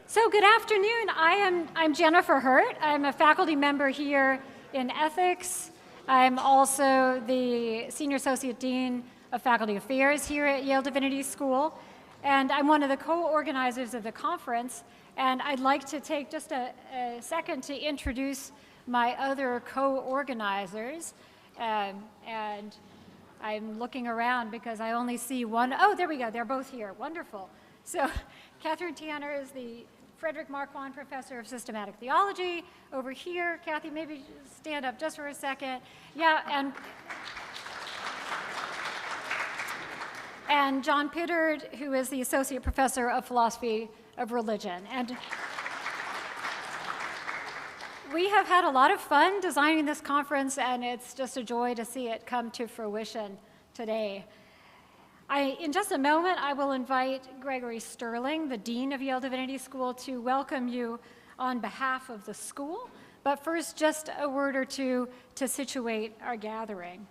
So good afternoon. I'm Jennifer Hurt. I'm a faculty member here in ethics. I'm also the Senior Associate Dean of Faculty Affairs here at Yale Divinity School. And I'm one of the co-organizers of the conference. And I'd like to take just a second to introduce my other co-organizers. And I'm looking around because I only see one. Oh, there we go. They're both here. Wonderful. So Kathryn Tanner is the Frederick Marquand Professor of Systematic Theology. Over here, Kathy, maybe stand up just for a second. Yeah, and John Pittard, who is the Associate Professor of Philosophy of Religion. And we have had a lot of fun designing this conference, and it's just a joy to see it come to fruition today. In just a moment, I will invite Gregory Sterling, the Dean of Yale Divinity School, to welcome you on behalf of the school. But first, just a word or two to situate our gathering.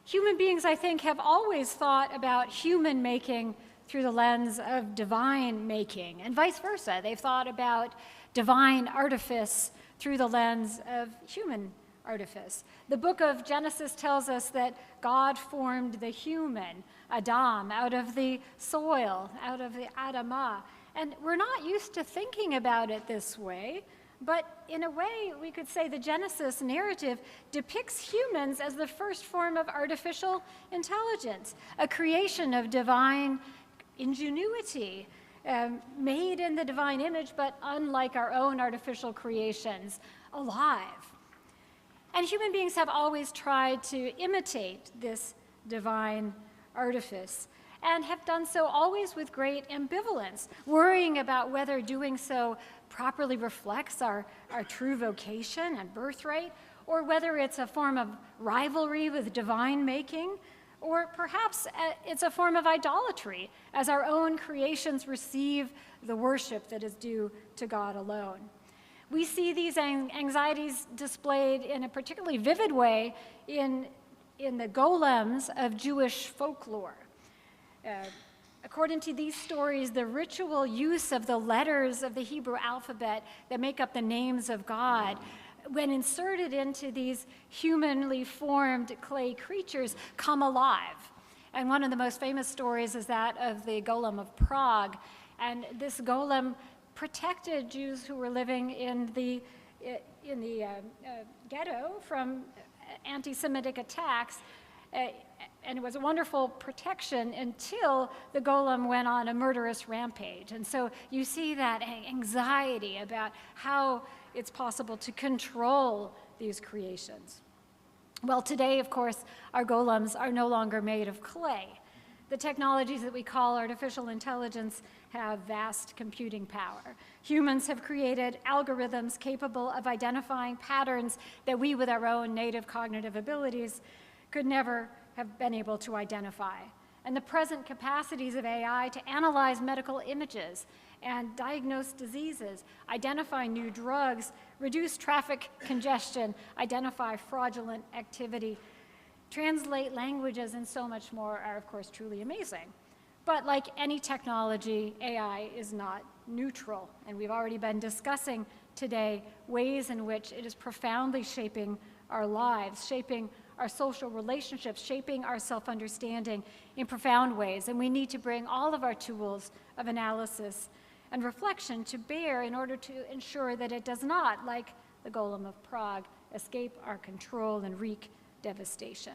Human beings, I think, have always thought about human making through the lens of divine making, and vice versa. They've thought about divine artifice through the lens of human artifice. The book of Genesis tells us that God formed the human, Adam, out of the soil, out of the Adamah. And we're not used to thinking about it this way, but in a way, we could say the Genesis narrative depicts humans as the first form of artificial intelligence, a creation of divine ingenuity, made in the divine image, but unlike our own artificial creations, alive. And human beings have always tried to imitate this divine artifice and have done so always with great ambivalence, worrying about whether doing so properly reflects our true vocation and birthright, or whether it's a form of rivalry with divine making, or perhaps it's a form of idolatry, as our own creations receive the worship that is due to God alone. We see these anxieties displayed in a particularly vivid way in the golems of Jewish folklore. According to these stories, the ritual use of the letters of the Hebrew alphabet that make up the names of God, when inserted into these humanly formed clay creatures, come alive. And one of the most famous stories is that of the golem of Prague. And this golem protected Jews who were living in the ghetto from anti-Semitic attacks, and it was a wonderful protection until the golem went on a murderous rampage. And so you see that anxiety about how it's possible to control these creations. Well, today, of course, our golems are no longer made of clay. The technologies that we call artificial intelligence have vast computing power. Humans have created algorithms capable of identifying patterns that we, with our own native cognitive abilities, could never have been able to identify. And the present capacities of AI to analyze medical images and diagnose diseases, identify new drugs, reduce traffic congestion, identify fraudulent activity, translate languages, and so much more are, of course, truly amazing. But like any technology, AI is not neutral, and we've already been discussing today ways in which it is profoundly shaping our lives, shaping our social relationships, shaping our self-understanding in profound ways, and we need to bring all of our tools of analysis and reflection to bear in order to ensure that it does not, like the golem of Prague, escape our control and wreak devastation.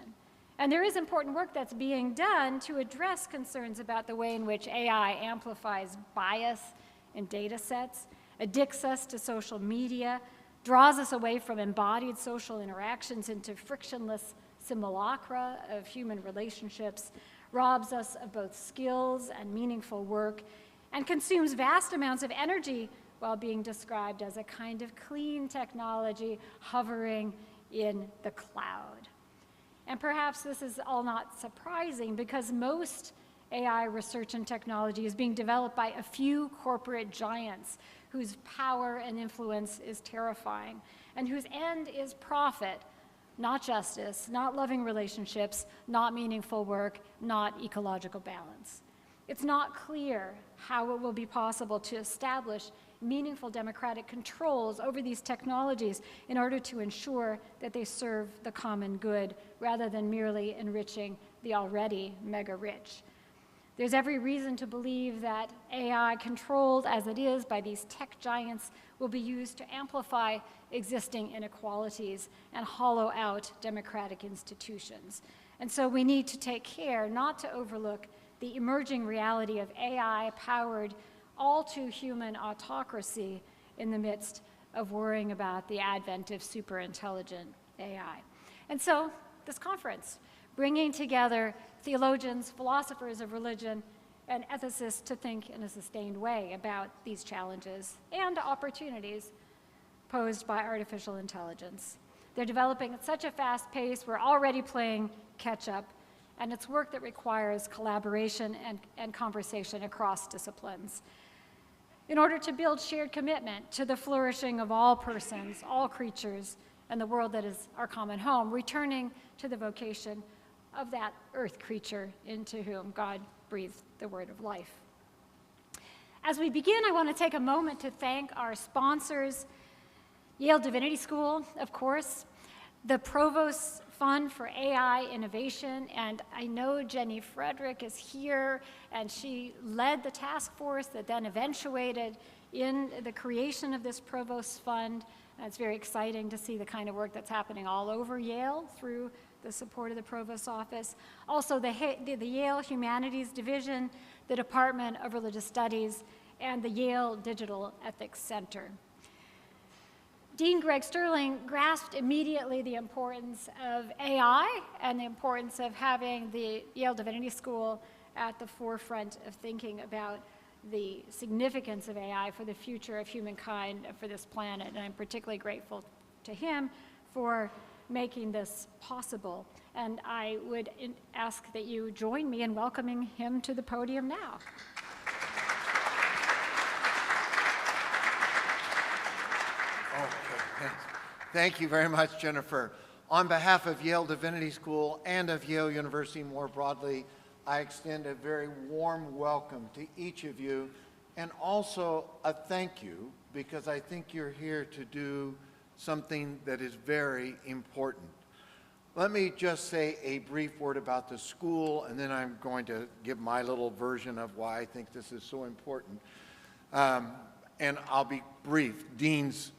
And there is important work that's being done to address concerns about the way in which AI amplifies bias in data sets, addicts us to social media, draws us away from embodied social interactions into frictionless simulacra of human relationships, robs us of both skills and meaningful work, and consumes vast amounts of energy while being described as a kind of clean technology hovering in the cloud. And perhaps this is all not surprising because most AI research and technology is being developed by a few corporate giants whose power and influence is terrifying and whose end is profit, not justice, not loving relationships, not meaningful work, not ecological balance. It's not clear how it will be possible to establish meaningful democratic controls over these technologies in order to ensure that they serve the common good rather than merely enriching the already mega-rich. There's every reason to believe that AI, controlled as it is by these tech giants, will be used to amplify existing inequalities and hollow out democratic institutions. And so we need to take care not to overlook the emerging reality of AI-powered, all-too-human autocracy in the midst of worrying about the advent of superintelligent AI. And so this conference, bringing together theologians, philosophers of religion, and ethicists to think in a sustained way about these challenges and opportunities posed by artificial intelligence. They're developing at such a fast pace, we're already playing catch up, and it's work that requires collaboration and conversation across disciplines. In order to build shared commitment to the flourishing of all persons, all creatures, and the world that is our common home, returning to the vocation of that earth creature into whom God breathed the word of life. As we begin, I want to take a moment to thank our sponsors, Yale Divinity School, of course, the Provost Fund for AI Innovation, and I know Jenny Frederick is here, and she led the task force that then eventuated in the creation of this Provost Fund. And it's very exciting to see the kind of work that's happening all over Yale through the support of the Provost's office. Also, the Yale Humanities Division, the Department of Religious Studies, and the Yale Digital Ethics Center. Dean Greg Sterling grasped immediately the importance of AI and the importance of having the Yale Divinity School at the forefront of thinking about the significance of AI for the future of humankind, for this planet. And I'm particularly grateful to him for making this possible. And I would ask that you join me in welcoming him to the podium now. Okay, thank you very much, Jennifer. On behalf of Yale Divinity School and of Yale University more broadly, I extend a very warm welcome to each of you, and also a thank you, because I think you're here to do something that is very important. Let me just say a brief word about the school, and then I'm going to give my little version of why I think this is so important. And I'll be brief. Deans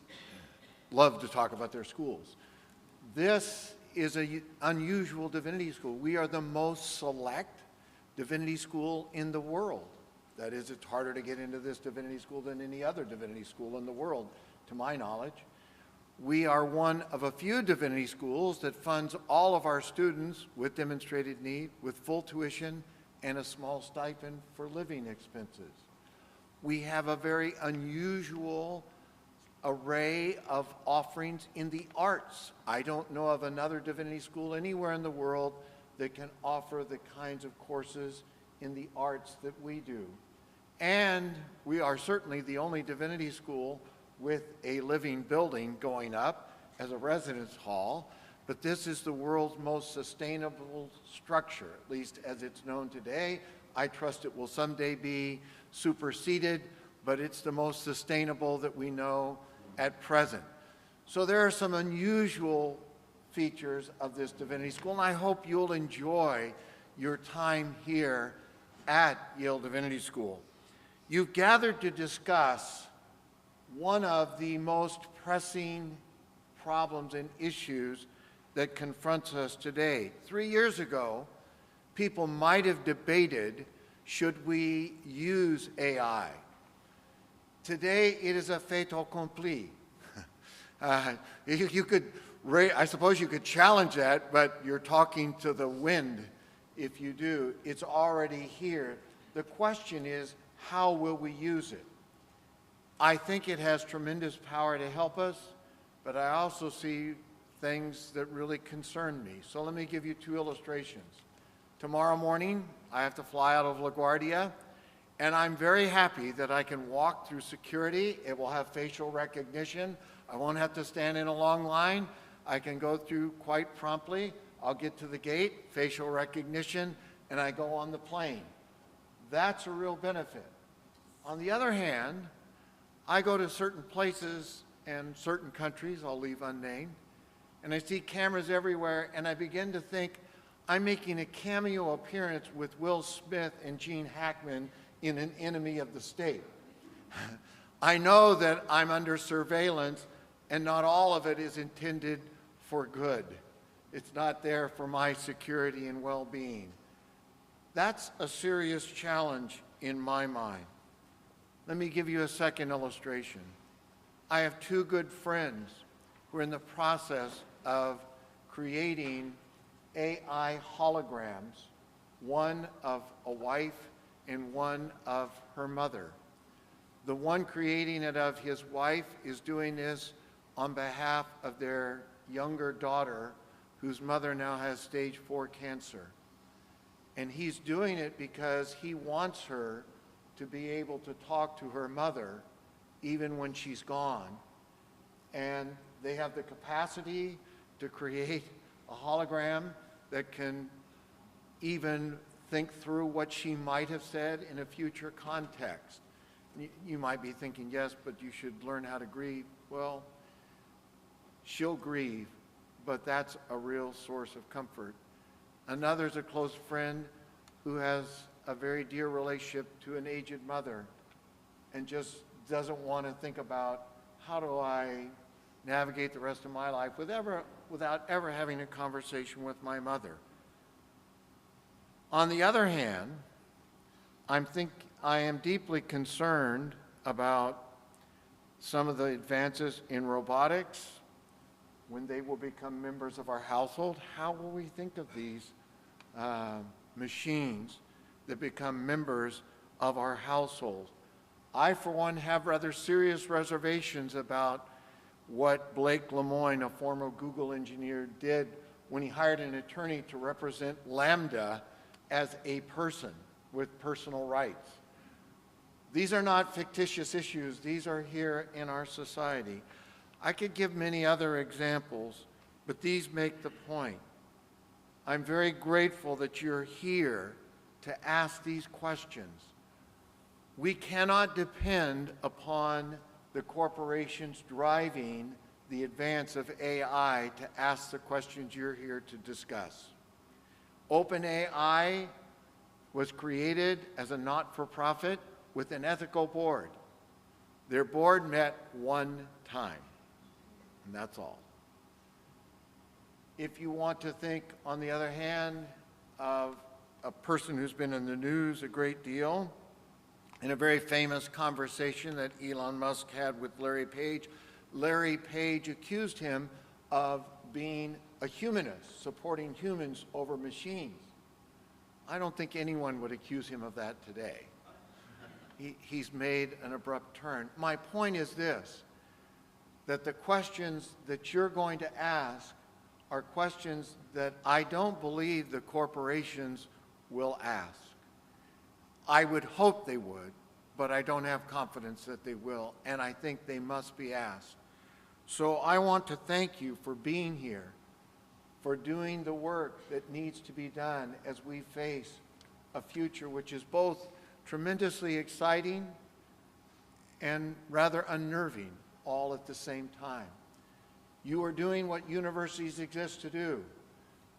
love to talk about their schools. This is an unusual divinity school. We are the most select divinity school in the world. That is, it's harder to get into this divinity school than any other divinity school in the world, to my knowledge. We are one of a few divinity schools that funds all of our students with demonstrated need, with full tuition, and a small stipend for living expenses. We have a very unusual array of offerings in the arts. I don't know of another divinity school anywhere in the world that can offer the kinds of courses in the arts that we do. And we are certainly the only divinity school with a living building going up as a residence hall, but this is the world's most sustainable structure, at least as it's known today. I trust it will someday be superseded, but it's the most sustainable that we know at present. So there are some unusual features of this divinity school, and I hope you'll enjoy your time here at Yale Divinity School. You've gathered to discuss one of the most pressing problems and issues that confronts us today. 3 years ago, people might have debated, should we use AI? Today, it is a fait accompli. I suppose you could challenge that, but you're talking to the wind if you do. It's already here. The question is, how will we use it? I think it has tremendous power to help us, but I also see things that really concern me. So let me give you two illustrations. Tomorrow morning, I have to fly out of LaGuardia, and I'm very happy that I can walk through security. It will have facial recognition. I won't have to stand in a long line. I can go through quite promptly. I'll get to the gate, facial recognition, and I go on the plane. That's a real benefit. On the other hand, I go to certain places and certain countries, I'll leave unnamed, and I see cameras everywhere, and I begin to think I'm making a cameo appearance with Will Smith and Gene Hackman in An Enemy of the State. I know that I'm under surveillance, and not all of it is intended for good. It's not there for my security and well-being. That's a serious challenge in my mind. Let me give you a second illustration. I have two good friends who are in the process of creating AI holograms, one of a wife and one of her mother. The one creating it of his wife is doing this on behalf of their younger daughter, whose mother now has stage 4 cancer. And he's doing it because he wants her to be able to talk to her mother even when she's gone. And they have the capacity to create a hologram that can even think through what she might have said in a future context. You might be thinking, yes, but you should learn how to grieve. Well, she'll grieve, but that's a real source of comfort. Another's a close friend who has a very dear relationship to an aged mother and just doesn't want to think about how do I navigate the rest of my life without ever having a conversation with my mother. On the other hand, I am deeply concerned about some of the advances in robotics. When they will become members of our household, how will we think of these machines that become members of our household? I, for one, have rather serious reservations about what Blake Lemoine, a former Google engineer, did when he hired an attorney to represent Lambda as a person with personal rights. These are not fictitious issues. These are here in our society. I could give many other examples, but these make the point. I'm very grateful that you're here to ask these questions. We cannot depend upon the corporations driving the advance of AI to ask the questions you're here to discuss. OpenAI was created as a not-for-profit with an ethical board. Their board met one time, and that's all. If you want to think, on the other hand, of a person who's been in the news a great deal, in a very famous conversation that Elon Musk had with Larry Page, Larry Page accused him of being a humanist, supporting humans over machines. I don't think anyone would accuse him of that today. He's made an abrupt turn. My point is this, that the questions that you're going to ask are questions that I don't believe the corporations will ask. I would hope they would, but I don't have confidence that they will, and I think they must be asked. So I want to thank you for being here, for doing the work that needs to be done as we face a future which is both tremendously exciting and rather unnerving all at the same time. You are doing what universities exist to do,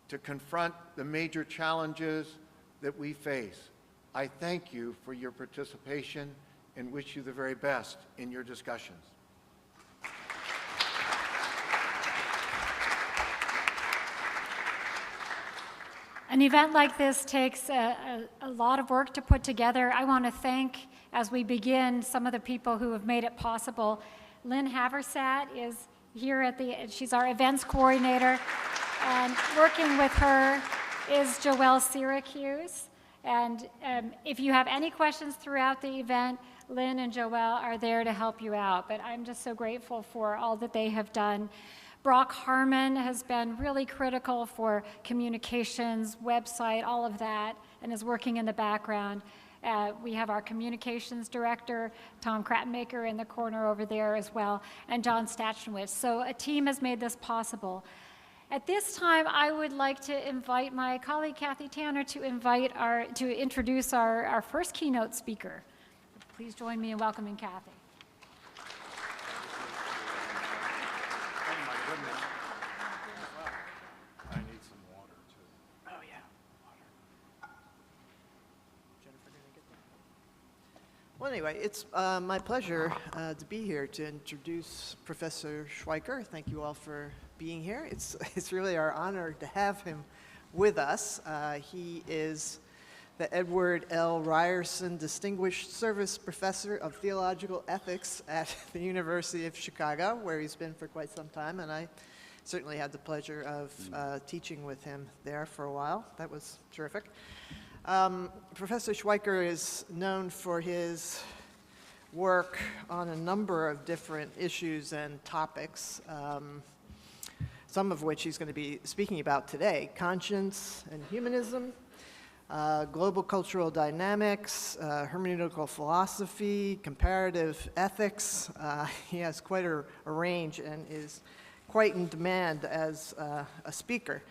to confront the major challenges that we face. I thank you for your participation and wish you the very best in your discussions. An event like this takes a lot of work to put together. I want to thank, as we begin, some of the people who have made it possible. Lynn Haversat is here she's our events coordinator, and working with her is Joelle Syracuse. And if you have any questions throughout the event, Lynn and Joelle are there to help you out. But I'm just so grateful for all that they have done. Brock Harmon has been really critical for communications, website, all of that, and is working in the background. We have our communications director, Tom Krattenmaker, in the corner over there as well, and John Stachenwitz. So a team has made this possible. At this time, I would like to invite my colleague Kathy Tanner to introduce our first keynote speaker. Please join me in welcoming Kathy. Oh my goodness. I need some water too. Oh, yeah. Water. Jennifer, gonna get that? Well, anyway, it's my pleasure to be here to introduce Professor Schweiker. Thank you all for being here. It's really our honor to have him with us. He is the Edward L. Ryerson Distinguished Service Professor of Theological Ethics at the University of Chicago, where he's been for quite some time, and I certainly had the pleasure of teaching with him there for a while. That was terrific. Professor Schweiker is known for his work on a number of different issues and topics, some of which he's going to be speaking about today: conscience and humanism, global cultural dynamics, hermeneutical philosophy, comparative ethics. He has quite a range and is quite in demand as a speaker.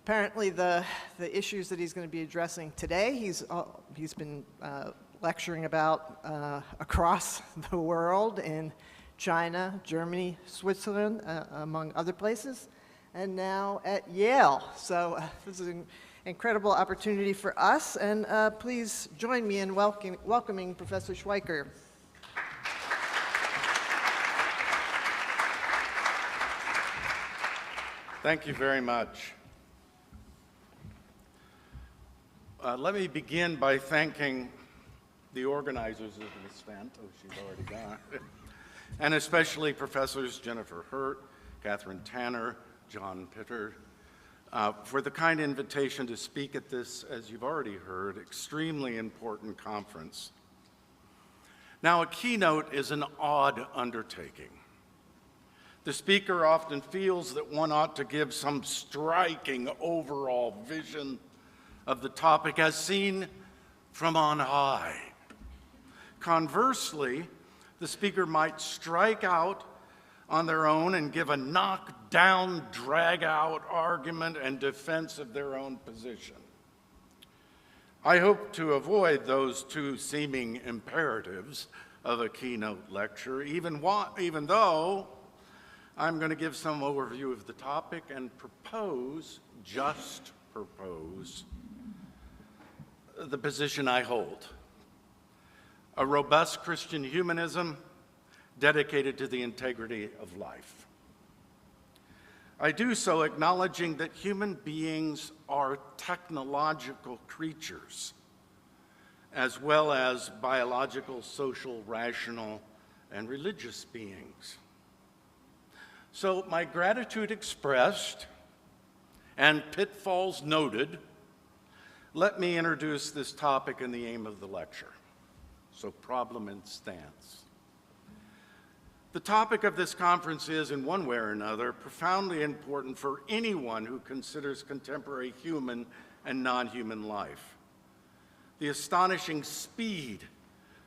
Apparently, the issues that he's going to be addressing today, he's been lecturing about across the world in China, Germany, Switzerland, among other places, and now at Yale. So this is an incredible opportunity for us, and please join me in welcoming Professor Schweiker. Thank you very much. Let me begin by thanking the organizers of this event. Oh, she's already gone. And especially Professors Jennifer Hurt, Kathryn Tanner, John Pitter, for the kind invitation to speak at this, as you've already heard, extremely important conference. Now, a keynote is an odd undertaking. The speaker often feels that one ought to give some striking overall vision of the topic as seen from on high. Conversely, the speaker might strike out on their own and give a knock-down, drag-out argument and defense of their own position. I hope to avoid those two seeming imperatives of a keynote lecture, even though I'm going to give some overview of the topic and just propose, the position I hold: a robust Christian humanism dedicated to the integrity of life. I do so acknowledging that human beings are technological creatures, as well as biological, social, rational, and religious beings. So my gratitude expressed and pitfalls noted, let me introduce this topic and the aim of the lecture. So, problem and stance. The topic of this conference is, in one way or another, profoundly important for anyone who considers contemporary human and non-human life. The astonishing speed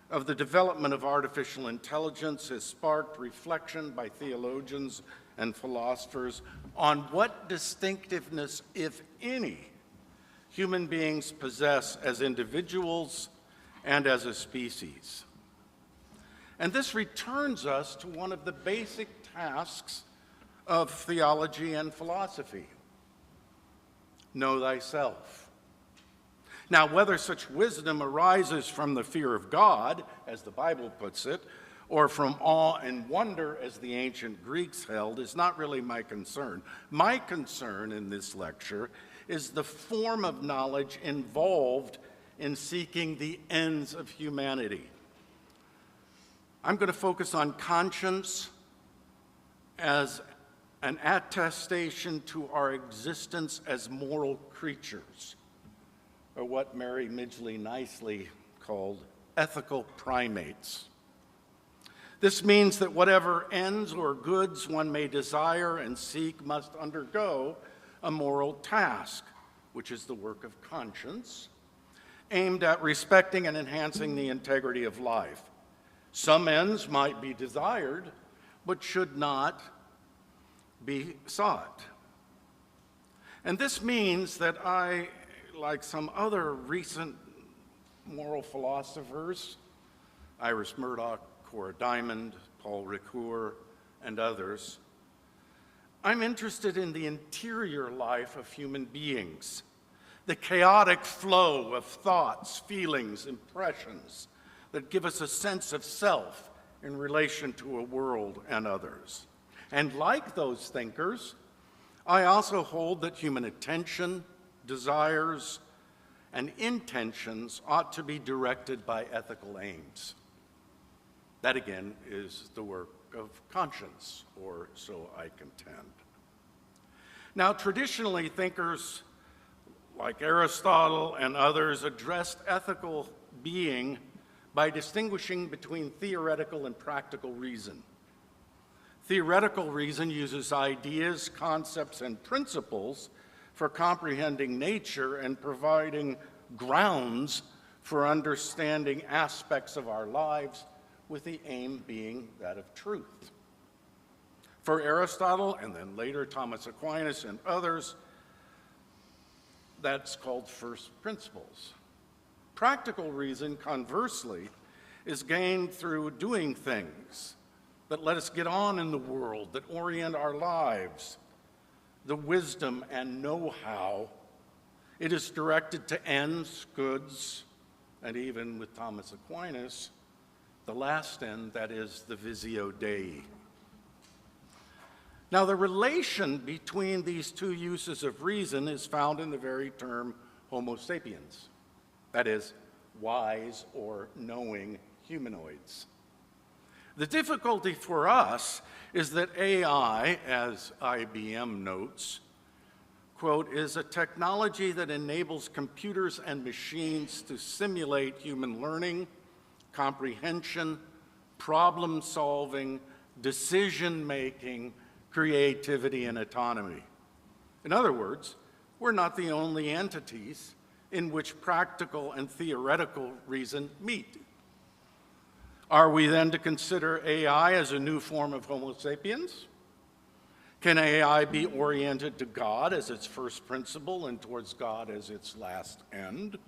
of the development of artificial intelligence has sparked reflection by theologians and philosophers on what distinctiveness, if any, human beings possess as individuals and as a species. And this returns us to one of the basic tasks of theology and philosophy: know thyself. Now, whether such wisdom arises from the fear of God, as the Bible puts it, or from awe and wonder, as the ancient Greeks held, is not really my concern. My concern in this lecture is the form of knowledge involved in seeking the ends of humanity. I'm going to focus on conscience as an attestation to our existence as moral creatures, or what Mary Midgley nicely called ethical primates. This means that whatever ends or goods one may desire and seek must undergo a moral task, which is the work of conscience, aimed at respecting and enhancing the integrity of life. Some ends might be desired, but should not be sought. And this means that I, like some other recent moral philosophers, Iris Murdoch, Cora Diamond, Paul Ricoeur, and others, I'm interested in the interior life of human beings, the chaotic flow of thoughts, feelings, impressions that give us a sense of self in relation to a world and others. And like those thinkers, I also hold that human attention, desires, and intentions ought to be directed by ethical aims. That, again, is the work of conscience, or so I contend. Now, traditionally, thinkers like Aristotle and others addressed ethical being by distinguishing between theoretical and practical reason. Theoretical reason uses ideas, concepts, and principles for comprehending nature and providing grounds for understanding aspects of our lives, with the aim being that of truth. For Aristotle, and then later Thomas Aquinas and others, that's called first principles. Practical reason, conversely, is gained through doing things that let us get on in the world, that orient our lives, the wisdom and know-how. It is directed to ends, goods, and even with Thomas Aquinas, the last end, that is the visio Dei. Now, the relation between these two uses of reason is found in the very term Homo sapiens, that is, wise or knowing humanoids. The difficulty for us is that AI, as IBM notes, quote, is a technology that enables computers and machines to simulate human learning, comprehension, problem solving, decision making, creativity, and autonomy. In other words, we're not the only entities in which practical and theoretical reason meet. Are we then to consider AI as a new form of Homo sapiens? Can AI be oriented to God as its first principle and towards God as its last end?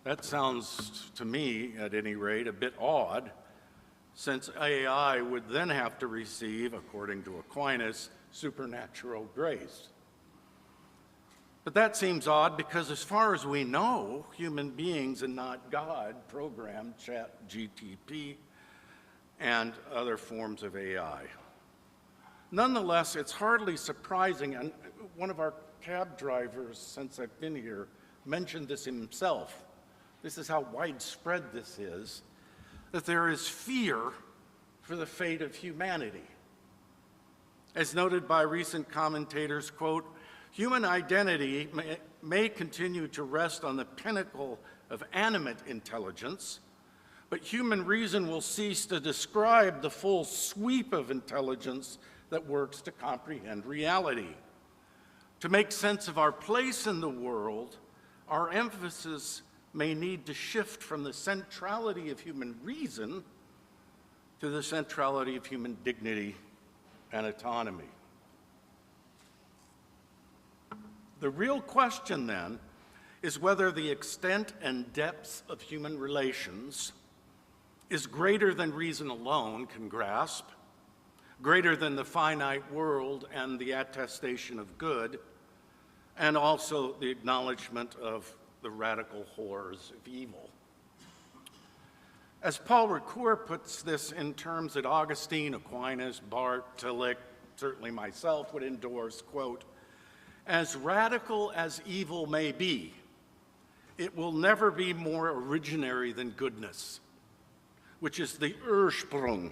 That sounds to me, at any rate, a bit odd, since AI would then have to receive, according to Aquinas, supernatural grace. But that seems odd because, as far as we know, human beings and not God programmed ChatGPT and other forms of AI. Nonetheless, it's hardly surprising, and one of our cab drivers since I've been here mentioned this himself. This is how widespread this is, that there is fear for the fate of humanity. As noted by recent commentators, quote, human identity may continue to rest on the pinnacle of animate intelligence, but human reason will cease to describe the full sweep of intelligence that works to comprehend reality. To make sense of our place in the world, our emphasis may need to shift from the centrality of human reason to the centrality of human dignity and autonomy. The real question, then, is whether the extent and depth of human relations is greater than reason alone can grasp, greater than the finite world and the attestation of good, and also the acknowledgement of the radical horrors of evil. As Paul Ricoeur puts this in terms that Augustine, Aquinas, Barth, Tillich, certainly myself would endorse, quote, as radical as evil may be, it will never be more originary than goodness, which is the Ursprung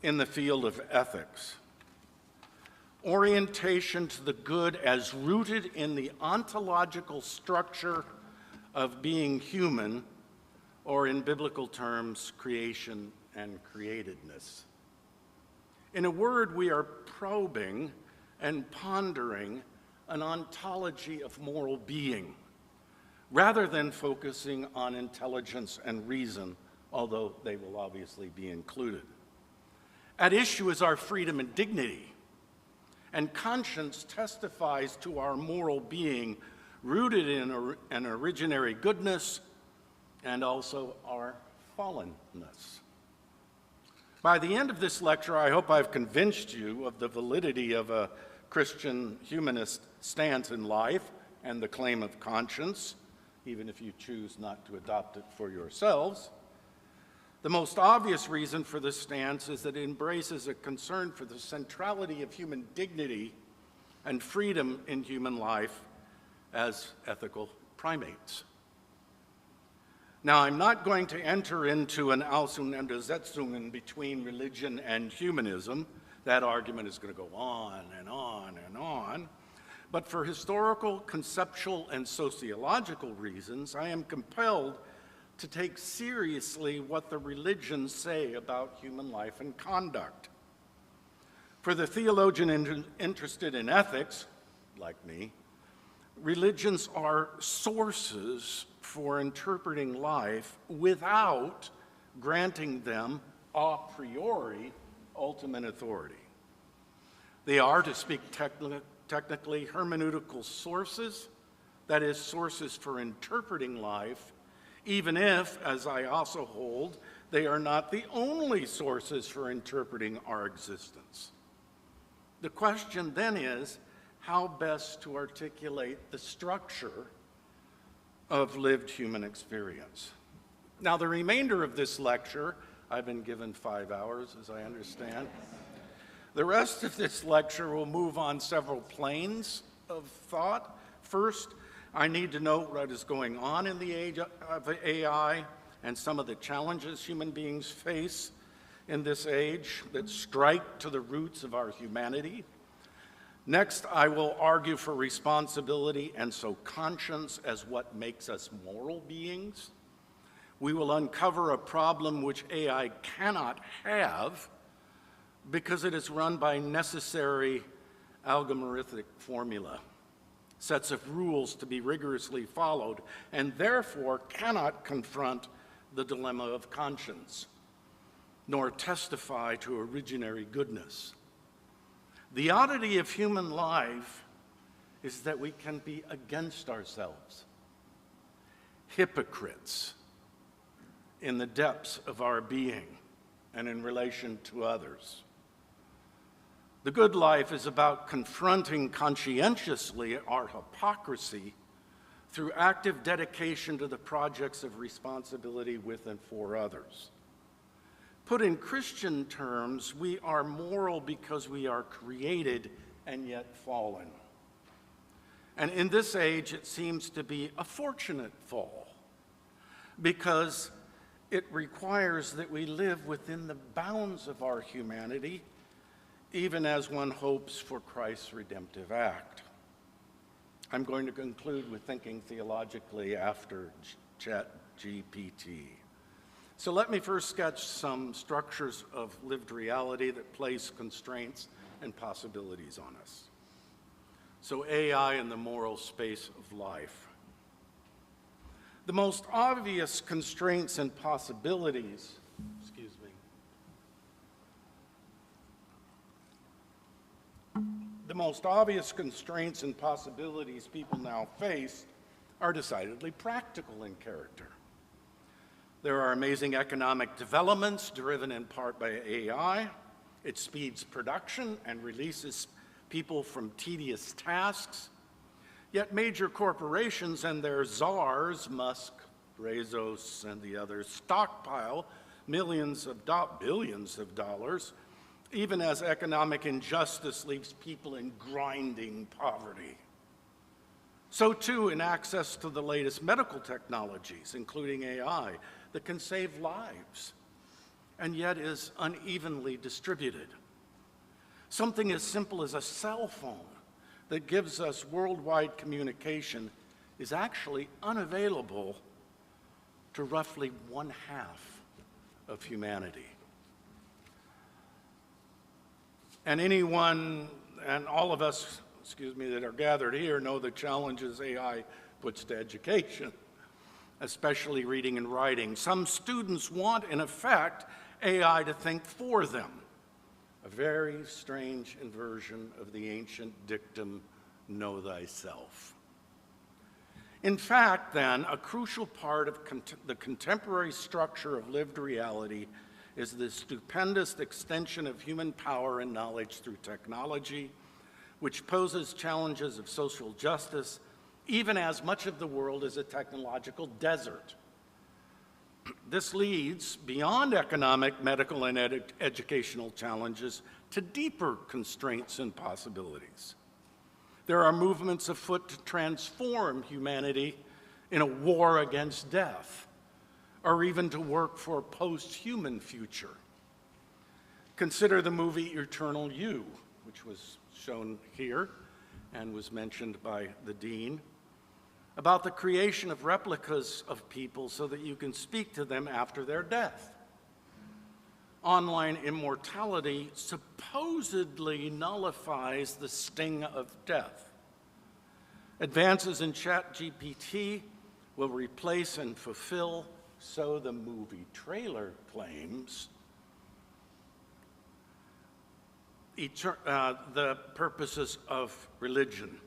in the field of ethics. Orientation to the good as rooted in the ontological structure of being human, or in biblical terms, creation and createdness. In a word, we are probing and pondering an ontology of moral being, rather than focusing on intelligence and reason, although they will obviously be included. At issue is our freedom and dignity, And conscience testifies to our moral being, rooted in an originary goodness and also our fallenness. By the end of this lecture, I hope I've convinced you of the validity of a Christian humanist stance in life and the claim of conscience, even if you choose not to adopt it for yourselves. The most obvious reason for this stance is that it embraces a concern for the centrality of human dignity and freedom in human life as ethical primates. Now, I'm not going to enter into an Auseinandersetzung between religion and humanism. That argument is going to go on and on and on. But for historical, conceptual, and sociological reasons, I am compelled to take seriously what the religions say about human life and conduct. For the theologian interested in ethics, like me, religions are sources for interpreting life without granting them a priori ultimate authority. They are, to speak technically, hermeneutical sources, that is, sources for interpreting life, even if, as I also hold, they are not the only sources for interpreting our existence. The question then is, how best to articulate the structure of lived human experience? Now, the remainder of this lecture, I've been given 5 hours, as I understand. The rest of this lecture will move on several planes of thought. First, I need to note what is going on in the age of AI and some of the challenges human beings face in this age that strike to the roots of our humanity. Next, I will argue for responsibility and so conscience as what makes us moral beings. We will uncover a problem which AI cannot have because it is run by necessary algorithmic formula, sets of rules to be rigorously followed, and therefore cannot confront the dilemma of conscience, nor testify to originary goodness. The oddity of human life is that we can be against ourselves, hypocrites in the depths of our being and in relation to others. The good life is about confronting conscientiously our hypocrisy through active dedication to the projects of responsibility with and for others. Put in Christian terms, we are moral because we are created and yet fallen. And in this age, it seems to be a fortunate fall because it requires that we live within the bounds of our humanity, even as one hopes for Christ's redemptive act. I'm going to conclude with thinking theologically after ChatGPT. So let me first sketch some structures of lived reality that place constraints and possibilities on us. So AI in the moral space of life. The most obvious constraints and possibilities, the most obvious constraints and possibilities people now face are decidedly practical in character. There are amazing economic developments driven in part by AI. It speeds production and releases people from tedious tasks. Yet major corporations and their czars, Musk, Bezos, and the others, stockpile billions of dollars, even as economic injustice leaves people in grinding poverty. So too in access to the latest medical technologies, including AI, that can save lives, and yet is unevenly distributed. Something as simple as a cell phone that gives us worldwide communication is actually unavailable to roughly 1/2 of humanity. And anyone, and all of us, that are gathered here know the challenges AI puts to education, especially reading and writing. Some students want, in effect, AI to think for them, a very strange inversion of the ancient dictum, know thyself. In fact, then, a crucial part of the contemporary structure of lived reality is the stupendous extension of human power and knowledge through technology, which poses challenges of social justice, even as much of the world is a technological desert. This leads, beyond economic, medical, and educational challenges, to deeper constraints and possibilities. There are movements afoot to transform humanity in a war against death, or even to work for a post-human future. Consider the movie Eternal You, which was shown here and was mentioned by the dean, about the creation of replicas of people so that you can speak to them after their death. Online immortality supposedly nullifies the sting of death. Advances in ChatGPT will replace and fulfill, so the movie trailer claims, the purposes of religion,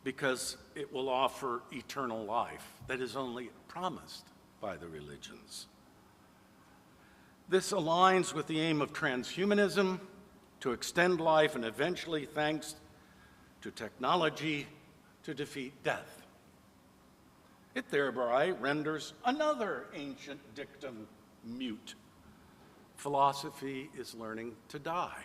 because it will offer eternal life that is only promised by the religions. This aligns with the aim of transhumanism to extend life and eventually, thanks to technology, to defeat death. It thereby renders another ancient dictum mute. Philosophy is learning to die.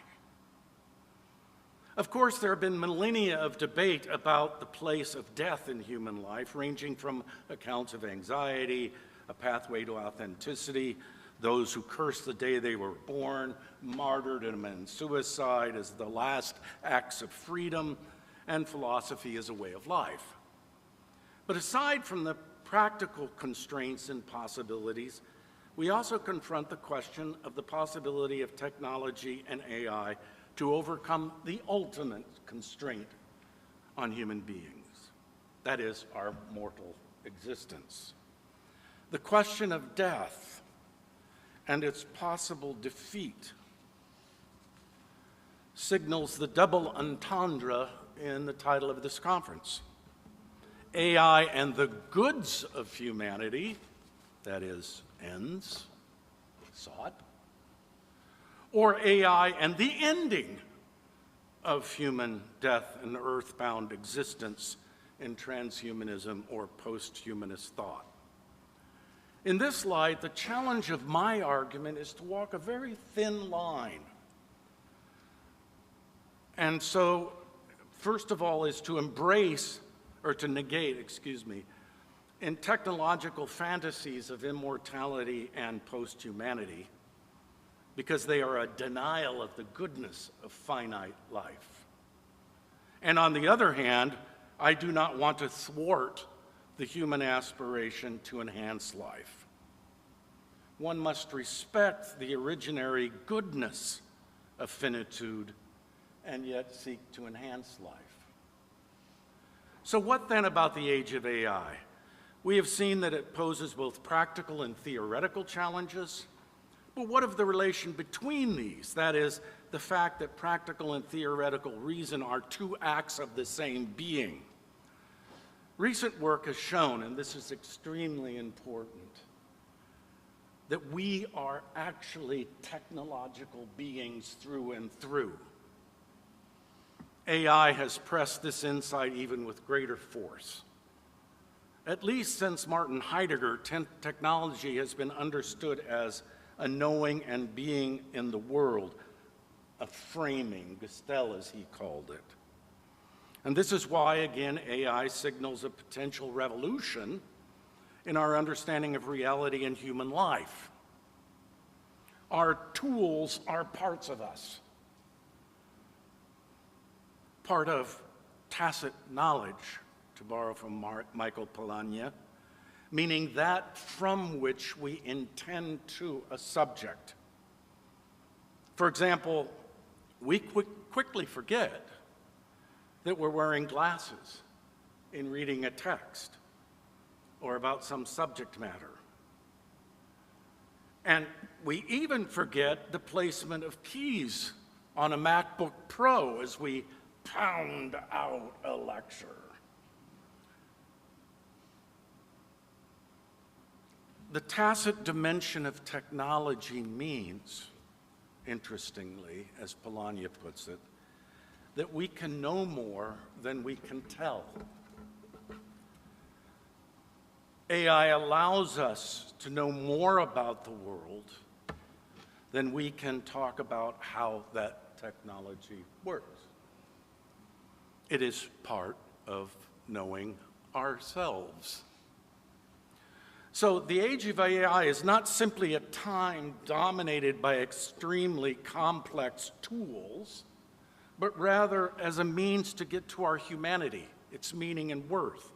Of course, there have been millennia of debate about the place of death in human life, ranging from accounts of anxiety, a pathway to authenticity, those who curse the day they were born, martyrdom and suicide as the last acts of freedom, and philosophy as a way of life. But aside from the practical constraints and possibilities, we also confront the question of the possibility of technology and AI to overcome the ultimate constraint on human beings, that is, our mortal existence. The question of death and its possible defeat signals the double entendre in the title of this conference. AI and the goods of humanity, that is, ends sought, or AI and the ending of human death and earthbound existence in transhumanism or post-humanist thought. In this light, the challenge of my argument is to walk a very thin line. And so, first of all, is to embrace, or to negate, in technological fantasies of immortality and post-humanity, because they are a denial of the goodness of finite life. And on the other hand, I do not want to thwart the human aspiration to enhance life. One must respect the originary goodness of finitude and yet seek to enhance life. So what then about the age of AI? We have seen that it poses both practical and theoretical challenges. But what of the relation between these? That is, the fact that practical and theoretical reason are two acts of the same being. Recent work has shown, and this is extremely important, that we are actually technological beings through and through. AI has pressed this insight even with greater force. At least since Martin Heidegger, technology has been understood as a knowing and being in the world, a framing, Gestell as he called it. And this is why, again, AI signals a potential revolution in our understanding of reality and human life. Our tools are parts of us, part of tacit knowledge, to borrow from Michael Polanyi, meaning that from which we intend to a subject. For example, we quickly forget that we're wearing glasses in reading a text or about some subject matter. And we even forget the placement of keys on a MacBook Pro as we pound out a lecture. The tacit dimension of technology means, interestingly, as Polanyi puts it, that we can know more than we can tell. AI allows us to know more about the world than we can talk about how that technology works. It is part of knowing ourselves. So the age of AI is not simply a time dominated by extremely complex tools, but rather as a means to get to our humanity, its meaning and worth,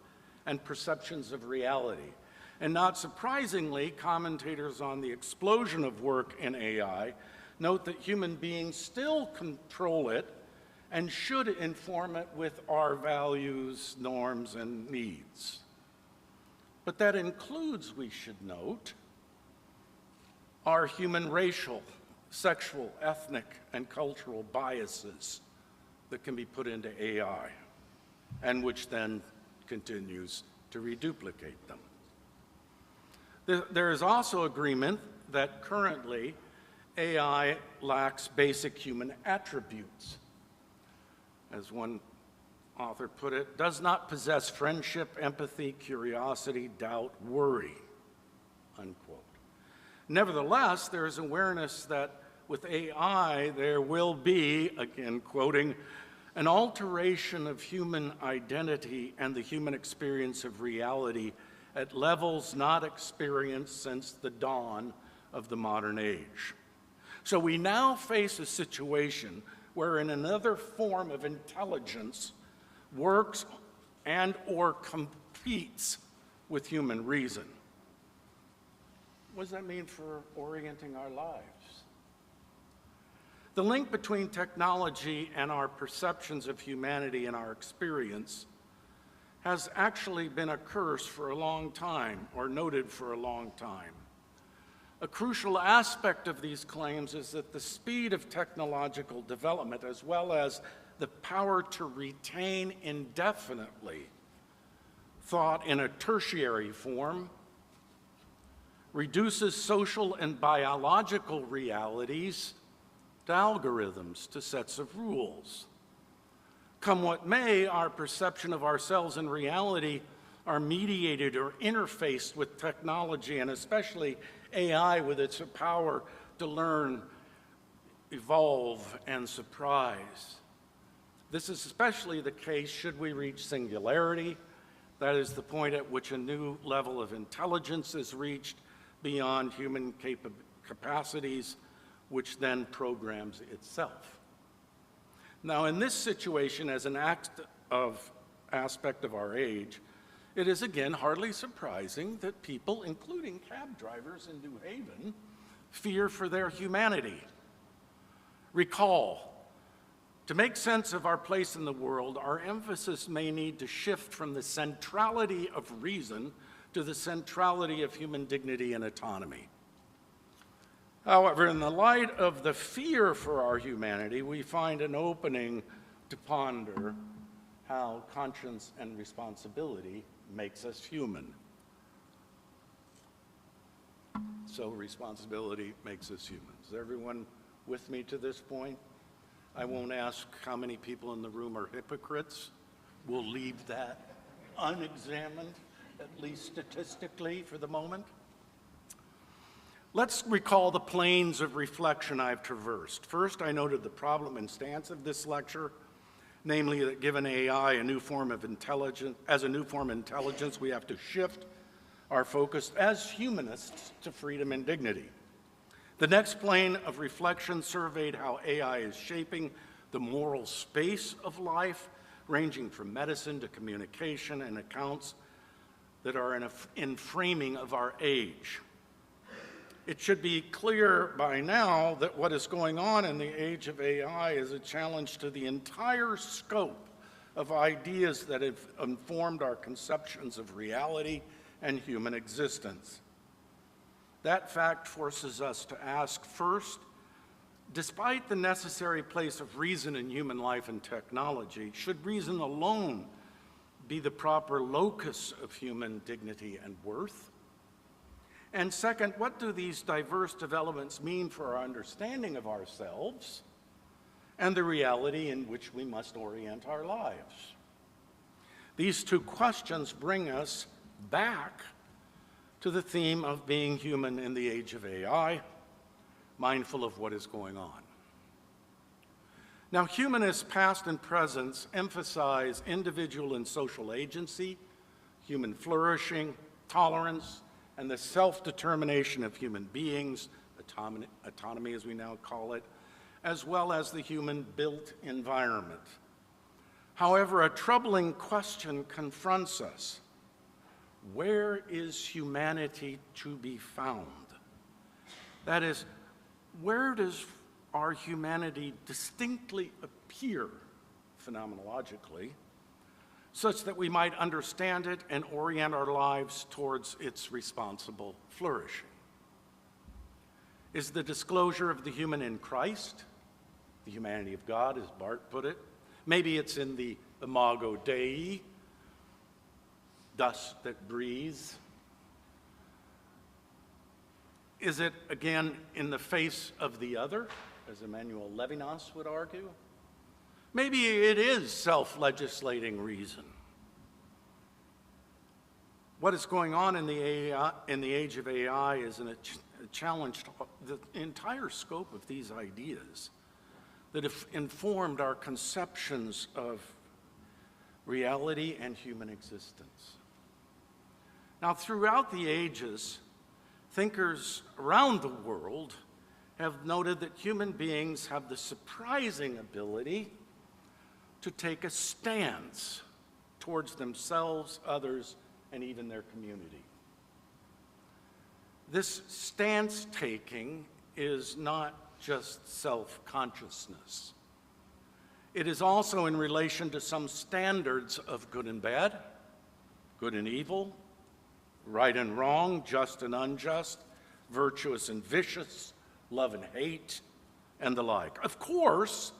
and perceptions of reality. And not surprisingly, commentators on the explosion of work in AI note that human beings still control it and should inform it with our values, norms, and needs. But that includes, we should note, our human racial, sexual, ethnic, and cultural biases that can be put into AI, and which then continues to reduplicate them. There is also agreement that currently AI lacks basic human attributes. As one author put it, does not possess friendship, empathy, curiosity, doubt, worry, unquote. Nevertheless, there is awareness that with AI there will be, again quoting, an alteration of human identity and the human experience of reality at levels not experienced since the dawn of the modern age. So we now face a situation wherein another form of intelligence works and or competes with human reason. What does that mean for orienting our lives? The link between technology and our perceptions of humanity and our experience has actually been a curse for a long time, or noted for a long time. A crucial aspect of these claims is that the speed of technological development, as well as the power to retain indefinitely thought in a tertiary form, reduces social and biological realities to algorithms, to sets of rules. Come what may, our perception of ourselves and reality are mediated or interfaced with technology, and especially AI with its power to learn, evolve, and surprise. This is especially the case should we reach singularity, that is the point at which a new level of intelligence is reached beyond human capacities, which then programs itself. Now, in this situation, as an aspect of our age, it is again hardly surprising that people, including cab drivers in New Haven, fear for their humanity. Recall, to make sense of our place in the world, our emphasis may need to shift from the centrality of reason to the centrality of human dignity and autonomy. However, in the light of the fear for our humanity, we find an opening to ponder how conscience and responsibility makes us human. So responsibility makes us human. Is everyone with me to this point? I won't ask how many people in the room are hypocrites. We'll leave that unexamined, at least statistically, for the moment. Let's recall the planes of reflection I've traversed. First, I noted the problem and stance of this lecture, namely that given AI a new form of intelligence, we have to shift our focus as humanists to freedom and dignity. The next plane of reflection surveyed how AI is shaping the moral space of life, ranging from medicine to communication and accounts that are in framing of our age. It should be clear by now that what is going on in the age of AI is a challenge to the entire scope of ideas that have informed our conceptions of reality and human existence. That fact forces us to ask first, despite the necessary place of reason in human life and technology, should reason alone be the proper locus of human dignity and worth? And second, what do these diverse developments mean for our understanding of ourselves and the reality in which we must orient our lives? These two questions bring us back to the theme of being human in the age of AI, mindful of what is going on. Now, humanists past and present emphasize individual and social agency, human flourishing, tolerance, and the self-determination of human beings, autonomy as we now call it, as well as the human-built environment. However, a troubling question confronts us. Where is humanity to be found? That is, where does our humanity distinctly appear phenomenologically, such that we might understand it and orient our lives towards its responsible flourishing? Is the disclosure of the human in Christ, the humanity of God, as Bart put it? Maybe it's in the Imago Dei, dust that breathes. Is it, again, in the face of the other, as Emmanuel Levinas would argue? Maybe it is self-legislating reason. What is going on in the age of AI is a challenge to the entire scope of these ideas that have informed our conceptions of reality and human existence. Now, throughout the ages, thinkers around the world have noted that human beings have the surprising ability to take a stance towards themselves, others, and even their community. This stance taking is not just self-consciousness. It is also in relation to some standards of good and bad, good and evil, right and wrong, just and unjust, virtuous and vicious, love and hate, and the like. Of course,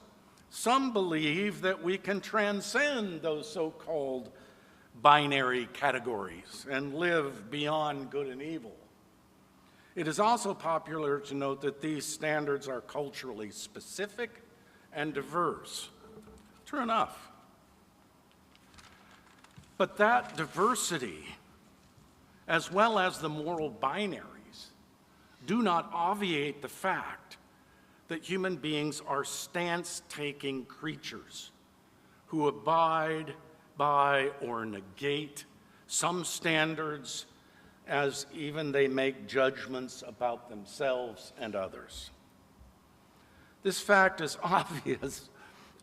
some believe that we can transcend those so-called binary categories and live beyond good and evil. It is also popular to note that these standards are culturally specific and diverse. True enough. But that diversity, as well as the moral binaries, do not obviate the fact that human beings are stance-taking creatures who abide by or negate some standards as even they make judgments about themselves and others. This fact is obvious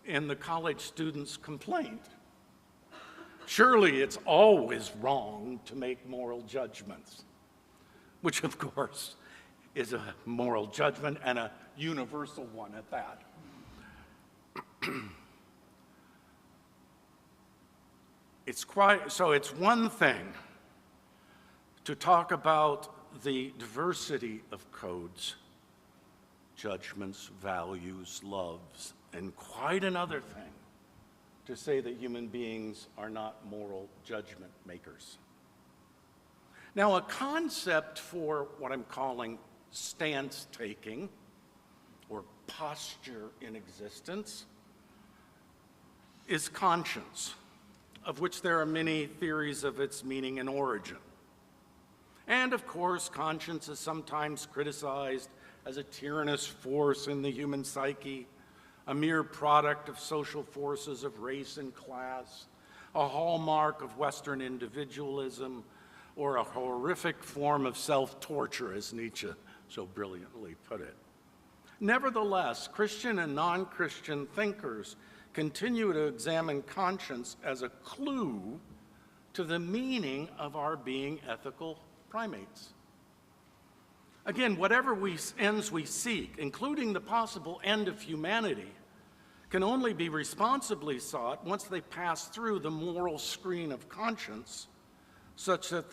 in the college student's complaint. Surely it's always wrong to make moral judgments, which of course is a moral judgment and a universal one at that. It's one thing to talk about the diversity of codes, judgments, values, loves, and quite another thing to say that human beings are not moral judgment makers. Now, a concept for what I'm calling stance taking or posture in existence is conscience, of which there are many theories of its meaning and origin. And of course, conscience is sometimes criticized as a tyrannous force in the human psyche, a mere product of social forces of race and class, a hallmark of Western individualism, or a horrific form of self-torture, as Nietzsche so brilliantly put it. Nevertheless, Christian and non-Christian thinkers continue to examine conscience as a clue to the meaning of our being ethical primates. Again, whatever ends we seek, including the possible end of humanity, can only be responsibly sought once they pass through the moral screen of conscience, such that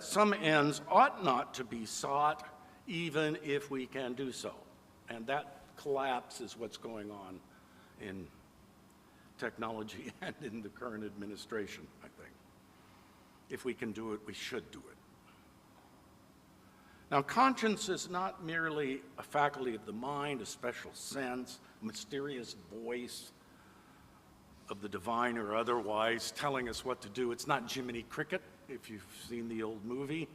some ends ought not to be sought, even if we can do so. And that collapse is what's going on in technology and in the current administration, I think. If we can do it, we should do it. Now, conscience is not merely a faculty of the mind, a special sense, a mysterious voice of the divine or otherwise telling us what to do. It's not Jiminy Cricket, if you've seen the old movie.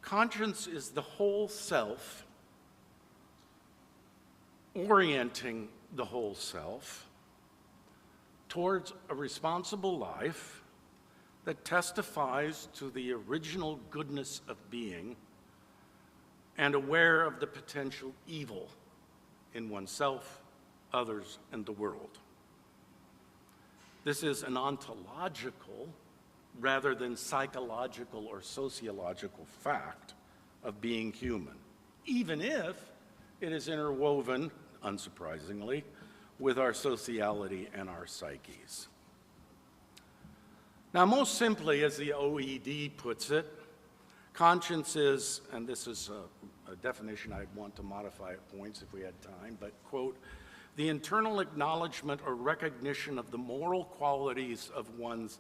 Conscience is the whole self, orienting the whole self towards a responsible life that testifies to the original goodness of being and aware of the potential evil in oneself, others, and the world. This is an ontological rather than psychological or sociological fact of being human, even if it is interwoven, unsurprisingly, with our sociality and our psyches. Now, most simply, as the OED puts it, conscience is, and this is a definition I'd want to modify at points if we had time, but, quote, the internal acknowledgement or recognition of the moral qualities of one's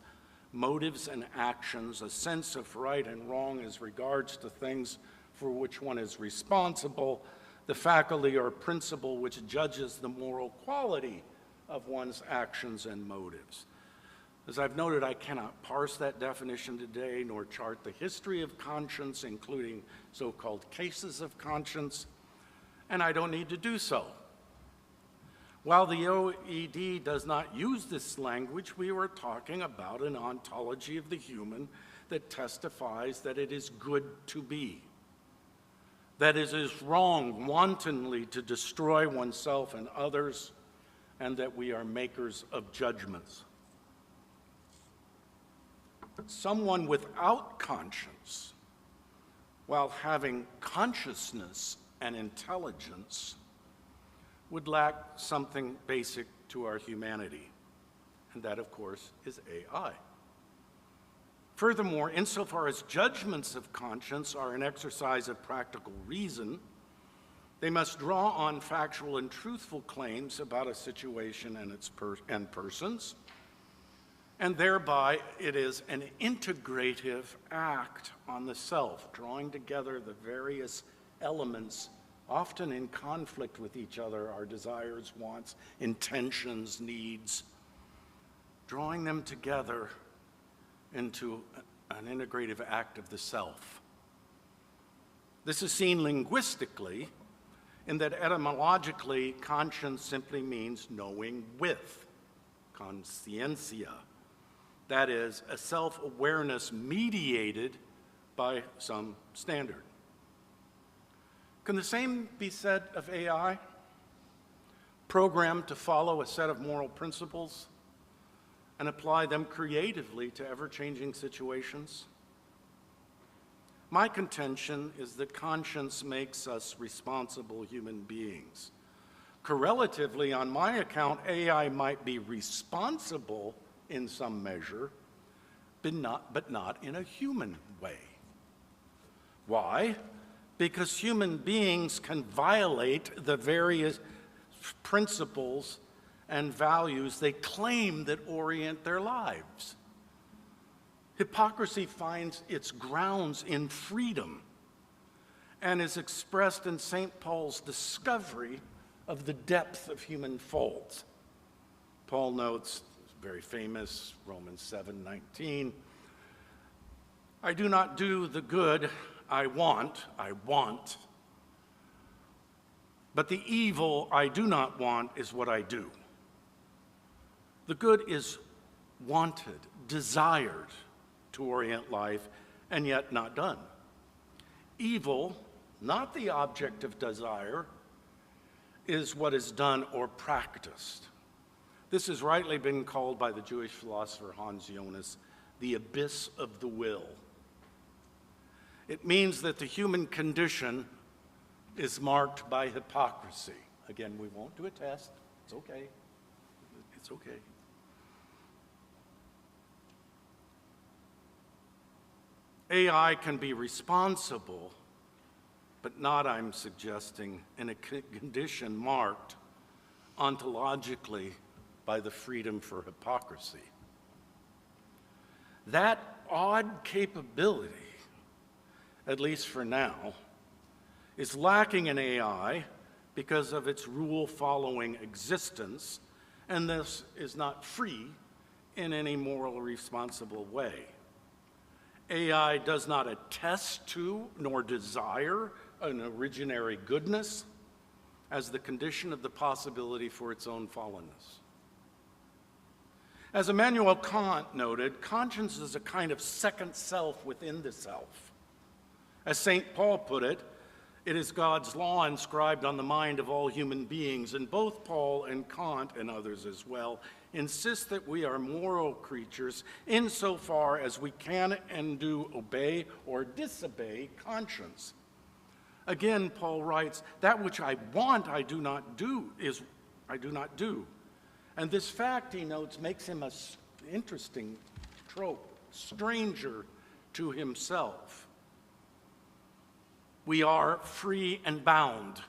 motives and actions, a sense of right and wrong as regards to things for which one is responsible, the faculty or principle which judges the moral quality of one's actions and motives. As I've noted, I cannot parse that definition today, nor chart the history of conscience, including so-called cases of conscience, and I don't need to do so. While the OED does not use this language, we were talking about an ontology of the human that testifies that it is good to be, that it is wrong wantonly to destroy oneself and others, and that we are makers of judgments. Someone without conscience, while having consciousness and intelligence, would lack something basic to our humanity, and that, of course, is AI. Furthermore, insofar as judgments of conscience are an exercise of practical reason, they must draw on factual and truthful claims about a situation and its persons, and thereby it is an integrative act on the self, drawing together the various elements often in conflict with each other, our desires, wants, intentions, needs, drawing them together into an integrative act of the self. This is seen linguistically in that etymologically, conscience simply means knowing with, conscientia. That is, a self-awareness mediated by some standard. Can the same be said of AI? Programmed to follow a set of moral principles and apply them creatively to ever-changing situations? My contention is that conscience makes us responsible human beings. Correlatively, on my account, AI might be responsible in some measure, but not in a human way. Why? Because human beings can violate the various principles and values they claim that orient their lives. Hypocrisy finds its grounds in freedom and is expressed in St. Paul's discovery of the depth of human faults. Paul notes, very famous, Romans 7:19, I do not do the good I want, but the evil I do not want is what I do. The good is wanted, desired to orient life, and yet not done. Evil, not the object of desire, is what is done or practiced. This has rightly been called by the Jewish philosopher Hans Jonas the abyss of the will. It means that the human condition is marked by hypocrisy. Again, we won't do a test. It's okay. It's okay. AI can be responsible but not, I'm suggesting, in a condition marked ontologically by the freedom for hypocrisy. That odd capability, at least for now, is lacking in AI because of its rule-following existence, and this is not free in any moral responsible way. AI does not attest to nor desire an originary goodness as the condition of the possibility for its own fallenness. As Immanuel Kant noted, conscience is a kind of second self within the self. As St. Paul put it, it is God's law inscribed on the mind of all human beings, and both Paul and Kant, and others as well, insist that we are moral creatures insofar as we can and do obey or disobey conscience. Again, Paul writes, that which I want I do not do. And this fact, he notes, makes him an interesting trope, stranger to himself. We are free and bound,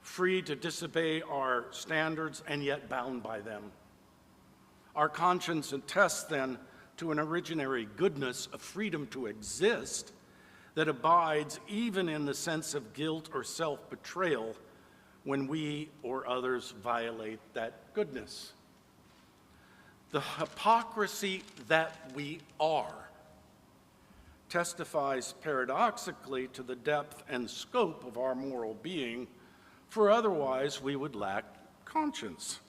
free to disobey our standards and yet bound by them. Our conscience attests then to an originary goodness of freedom to exist that abides even in the sense of guilt or self-betrayal when we or others violate that goodness. The hypocrisy that we are testifies paradoxically to the depth and scope of our moral being, for otherwise we would lack conscience.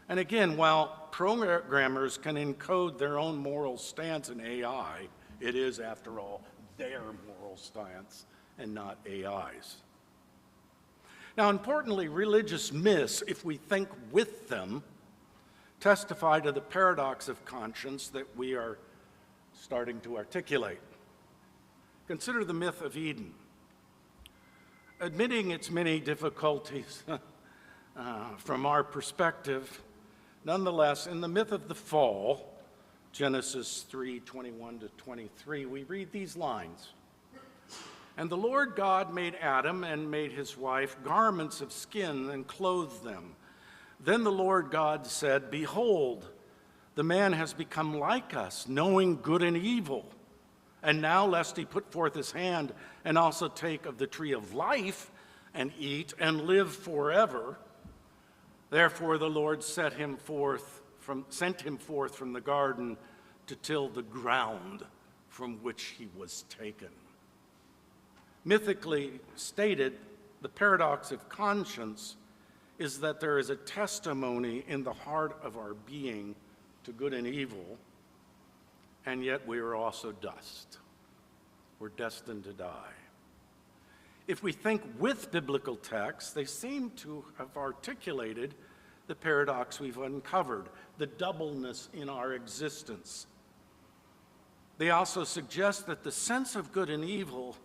And again, while programmers can encode their own moral stance in AI, it is, after all, their moral stance and not AI's. Now, importantly, religious myths, if we think with them, testify to the paradox of conscience that we are starting to articulate. Consider the myth of Eden. Admitting its many difficulties from our perspective, nonetheless, in the myth of the fall, Genesis 3:21-23, we read these lines. And the Lord God made Adam and made his wife garments of skin and clothed them. Then the Lord God said, behold, the man has become like us, knowing good and evil. And now lest he put forth his hand and also take of the tree of life and eat and live forever. Therefore the Lord sent him forth from the garden to till the ground from which he was taken. Mythically stated, the paradox of conscience is that there is a testimony in the heart of our being to good and evil, and yet we are also dust. We're destined to die. If we think with biblical texts, they seem to have articulated the paradox we've uncovered, the doubleness in our existence. They also suggest that the sense of good and evil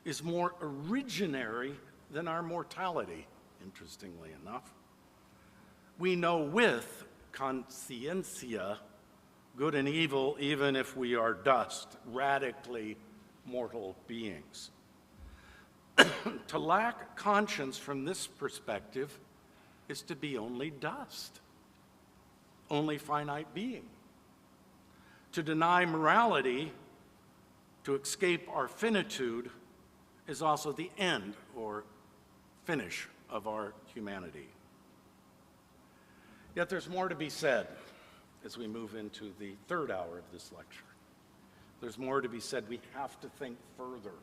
is more originary than our mortality, interestingly enough. We know with conscientia good and evil even if we are dust, radically mortal beings. To lack conscience from this perspective is to be only dust, only finite being. To deny morality, to escape our finitude, is also the end or finish of our humanity. Yet there's more to be said as we move into the third hour of this lecture. There's more to be said. We have to think further.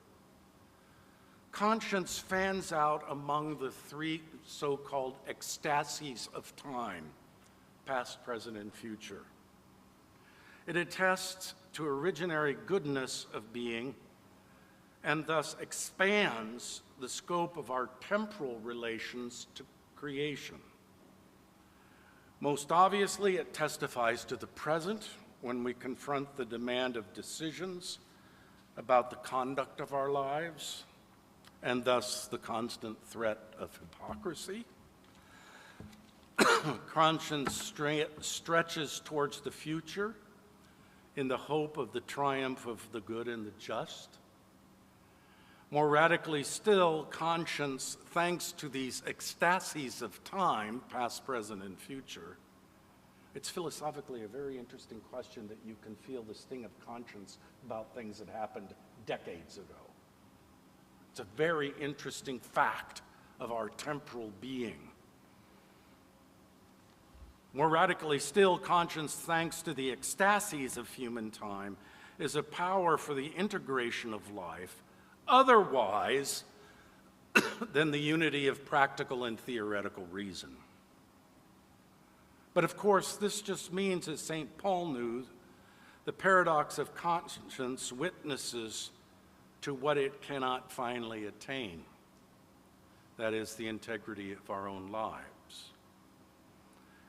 Conscience fans out among the three so-called ecstasies of time, past, present, and future. It attests to originary goodness of being and thus expands the scope of our temporal relations to creation. Most obviously, it testifies to the present when we confront the demand of decisions about the conduct of our lives, and thus the constant threat of hypocrisy. Conscience stretches towards the future in the hope of the triumph of the good and the just. More radically still, conscience, thanks to these ecstasies of time, past, present, and future, it's philosophically a very interesting question that you can feel the sting of conscience about things that happened decades ago. It's a very interesting fact of our temporal being. More radically still, conscience, thanks to the ecstasies of human time, is a power for the integration of life otherwise than the unity of practical and theoretical reason. But of course, this just means, as St. Paul knew, the paradox of conscience witnesses to what it cannot finally attain. That is, the integrity of our own lives.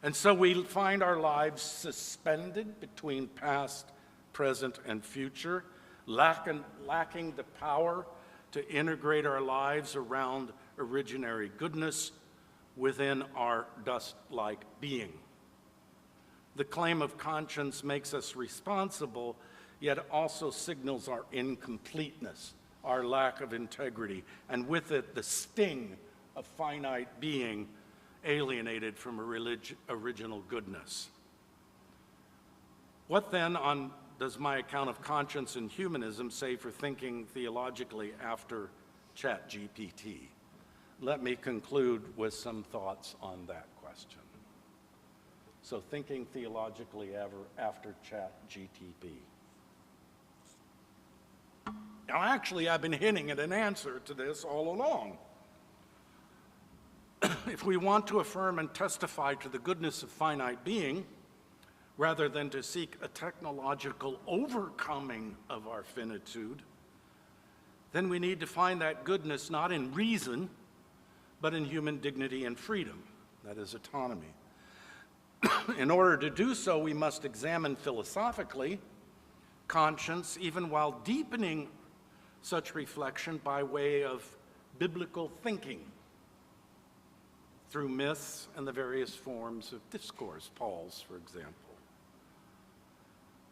And so we find our lives suspended between past, present, and future, lacking the power to integrate our lives around originary goodness within our dust-like being. The claim of conscience makes us responsible, yet also signals our incompleteness, our lack of integrity, and with it the sting of finite being alienated from original goodness. What then does my account of conscience and humanism say for thinking theologically after ChatGPT? Let me conclude with some thoughts on that question. So thinking theologically after ChatGPT. Now actually, I've been hinting at an answer to this all along. If we want to affirm and testify to the goodness of finite being, rather than to seek a technological overcoming of our finitude, then we need to find that goodness not in reason, but in human dignity and freedom, that is, autonomy. In order to do so, we must examine philosophically conscience, even while deepening such reflection by way of biblical thinking through myths and the various forms of discourse, Paul's, for example.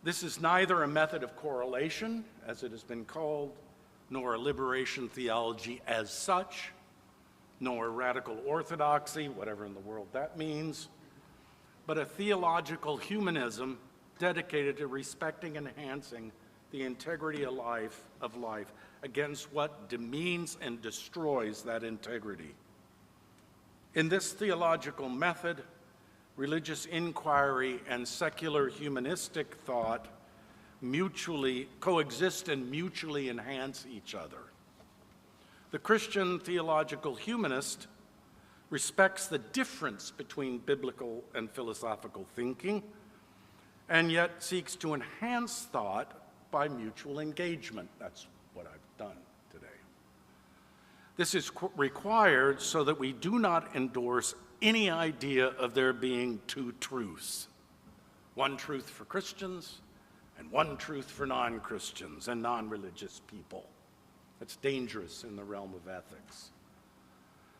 This is neither a method of correlation, as it has been called, nor a liberation theology as such, nor radical orthodoxy, whatever in the world that means, but a theological humanism dedicated to respecting and enhancing the integrity of life against what demeans and destroys that integrity. In this theological method, religious inquiry and secular humanistic thought mutually coexist and mutually enhance each other. The Christian theological humanist respects the difference between biblical and philosophical thinking, and yet seeks to enhance thought by mutual engagement. That's what I've done today. This is required so that we do not endorse any idea of there being two truths, one truth for Christians and one truth for non-Christians and non-religious people. That's dangerous in the realm of ethics.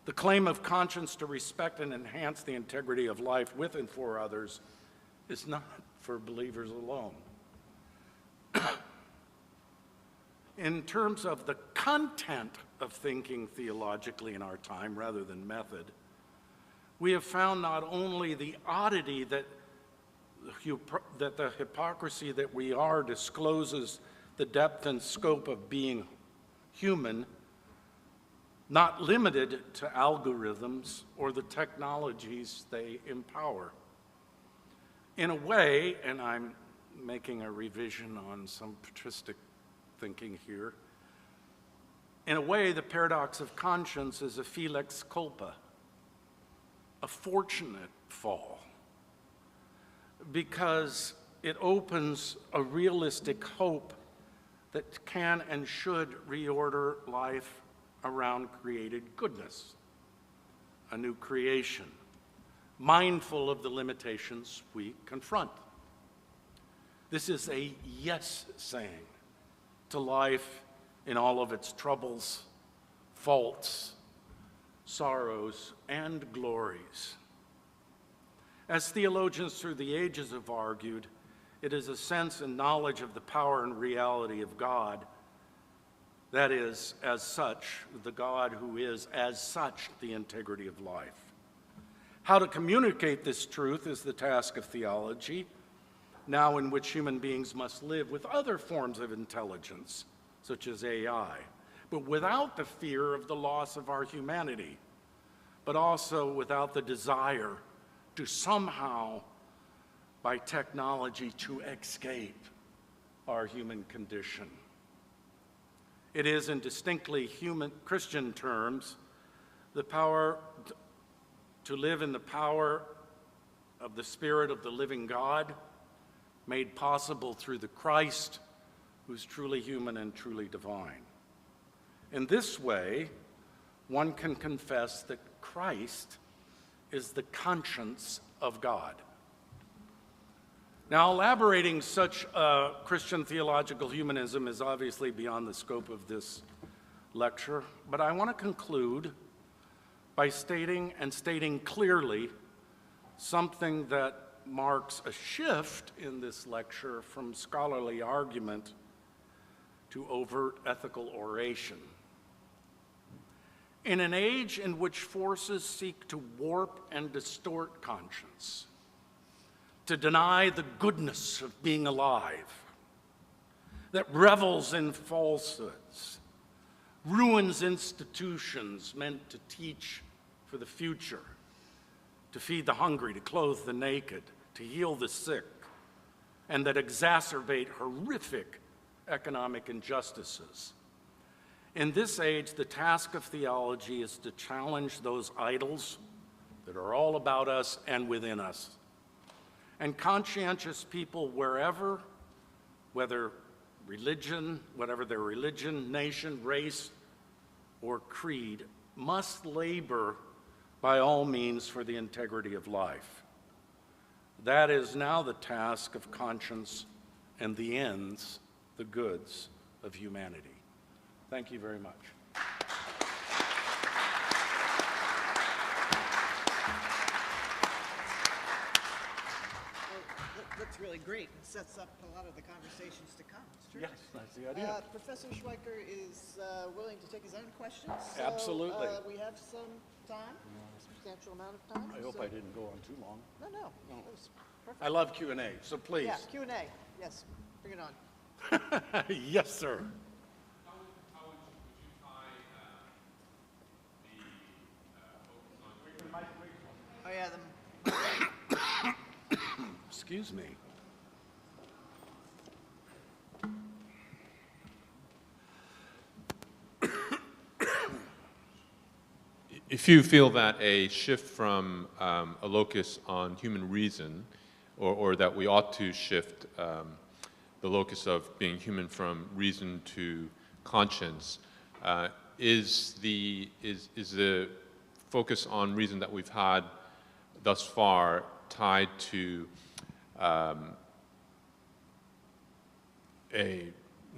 The claim of conscience to respect and enhance the integrity of life with and for others is not for believers alone. In terms of the content of thinking theologically in our time rather than method, we have found not only the oddity that the hypocrisy that we are discloses the depth and scope of being human, not limited to algorithms or the technologies they empower. In a way, and I'm making a revision on some patristic thinking here, in a way, the paradox of conscience is a felix culpa, a fortunate fall, because it opens a realistic hope that can and should reorder life around created goodness, a new creation, mindful of the limitations we confront. This is a yes saying to life in all of its troubles, faults, sorrows, and glories. As theologians through the ages have argued, it is a sense and knowledge of the power and reality of God That is, as such, the God who is, as such, the integrity of life. How to communicate this truth is the task of theology, now in which human beings must live with other forms of intelligence, such as AI, but without the fear of the loss of our humanity, but also without the desire to somehow, by technology, to escape our human condition. It is, in distinctly human Christian terms, the power to live in the power of the Spirit of the living God, made possible through the Christ, who's truly human and truly divine. In this way, one can confess that Christ is the conscience of God. Now, elaborating such Christian theological humanism is obviously beyond the scope of this lecture, but I want to conclude by stating clearly something that marks a shift in this lecture from scholarly argument to overt ethical oration. In an age in which forces seek to warp and distort conscience, to deny the goodness of being alive, that revels in falsehoods, ruins institutions meant to teach for the future, to feed the hungry, to clothe the naked, to heal the sick, and that exacerbate horrific economic injustices. In this age, the task of theology is to challenge those idols that are all about us and within us. And conscientious people wherever, whether religion, whatever their religion, nation, race, or creed, must labor by all means for the integrity of life. That is now the task of conscience and the ends, the goods of humanity. Thank you very much. That's really great. It sets up a lot of the conversations to come. It's true. Yes, that's the idea. Professor Schweiker is willing to take his own questions. So, Absolutely. We have some time, a substantial amount of time. I hope I didn't go on too long. No. That was perfect. I love Q&A, so please. Yeah, Q&A. Yes, bring it on. Yes, sir. How would you tie the focus on... Oh, yeah, Excuse me. If you feel that a shift from a locus on human reason, or that we ought to shift the locus of being human from reason to conscience, is the focus on reason that we've had thus far tied to a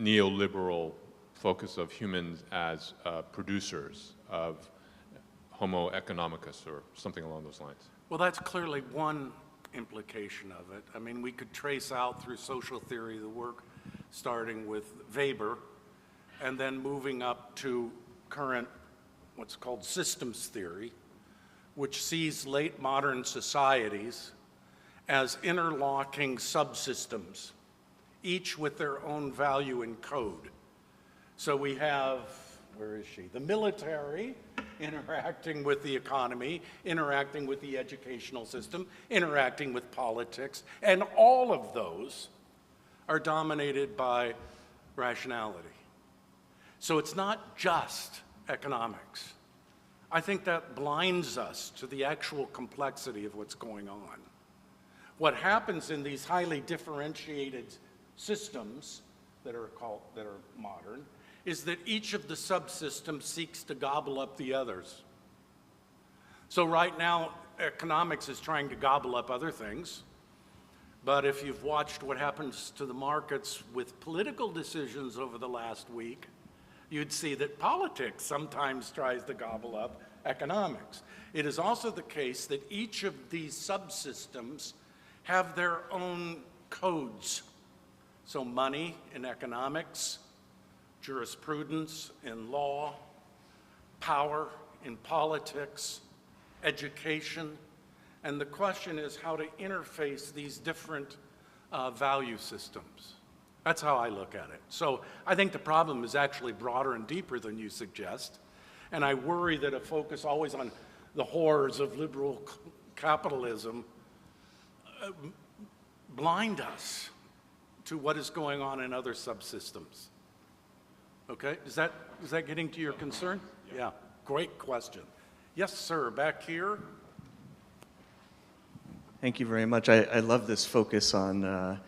neoliberal focus of humans as producers of Homo economicus or something along those lines? Well, that's clearly one implication of it. I mean, we could trace out through social theory the work starting with Weber and then moving up to current what's called systems theory, which sees late modern societies as interlocking subsystems, each with their own value and code. So we have, where is she? The military interacting with the economy, interacting with the educational system, interacting with politics, and all of those are dominated by rationality. So it's not just economics. I think that blinds us to the actual complexity of what's going on. What happens in these highly differentiated systems that are modern is that each of the subsystems seeks to gobble up the others. So right now, economics is trying to gobble up other things. But if you've watched what happens to the markets with political decisions over the last week, you'd see that politics sometimes tries to gobble up economics. It is also the case that each of these subsystems have their own codes. So money in economics jurisprudence, in law, power, in politics, education, and the question is how to interface these different value systems. That's how I look at it. So I think the problem is actually broader and deeper than you suggest, and I worry that a focus always on the horrors of liberal capitalism blind us to what is going on in other subsystems. Okay, is that getting to your concern? Yeah, great question. Yes, sir, back here. Thank you very much. I love this focus on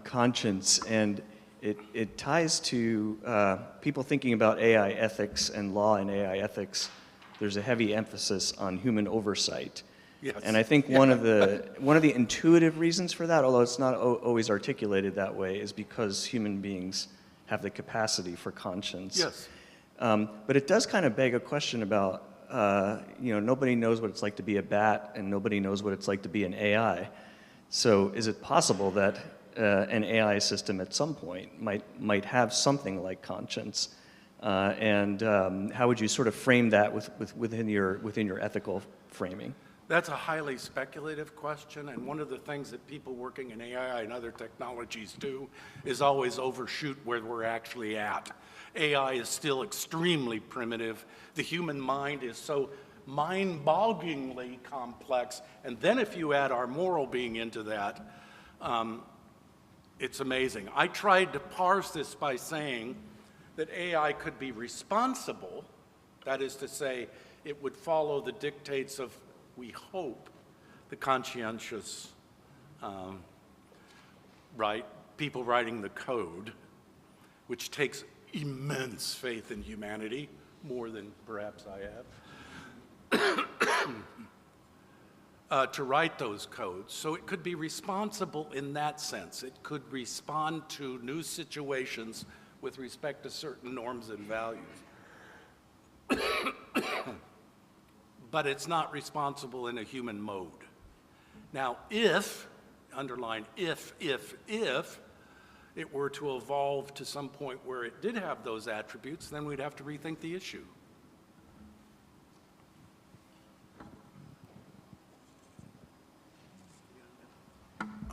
conscience, and it ties to people thinking about AI ethics and law and AI ethics. There's a heavy emphasis on human oversight. Yes. And I think one of the intuitive reasons for that, although it's not always articulated that way, is because human beings have the capacity for conscience. Yes. But it does kind of beg a question about, nobody knows what it's like to be a bat, and nobody knows what it's like to be an AI. So is it possible that an AI system at some point might have something like conscience? And how would you sort of frame that within your ethical framing? That's a highly speculative question, and one of the things that people working in AI and other technologies do is always overshoot where we're actually at. AI is still extremely primitive. The human mind is so mind-bogglingly complex, and then if you add our moral being into that, it's amazing. I tried to parse this by saying that AI could be responsible, that is to say, it would follow the dictates of, we hope, the conscientious, people writing the code, which takes immense faith in humanity, more than perhaps I have, to write those codes. So it could be responsible in that sense. It could respond to new situations with respect to certain norms and values. But it's not responsible in a human mode. Now, if, underline if it were to evolve to some point where it did have those attributes, then we'd have to rethink the issue.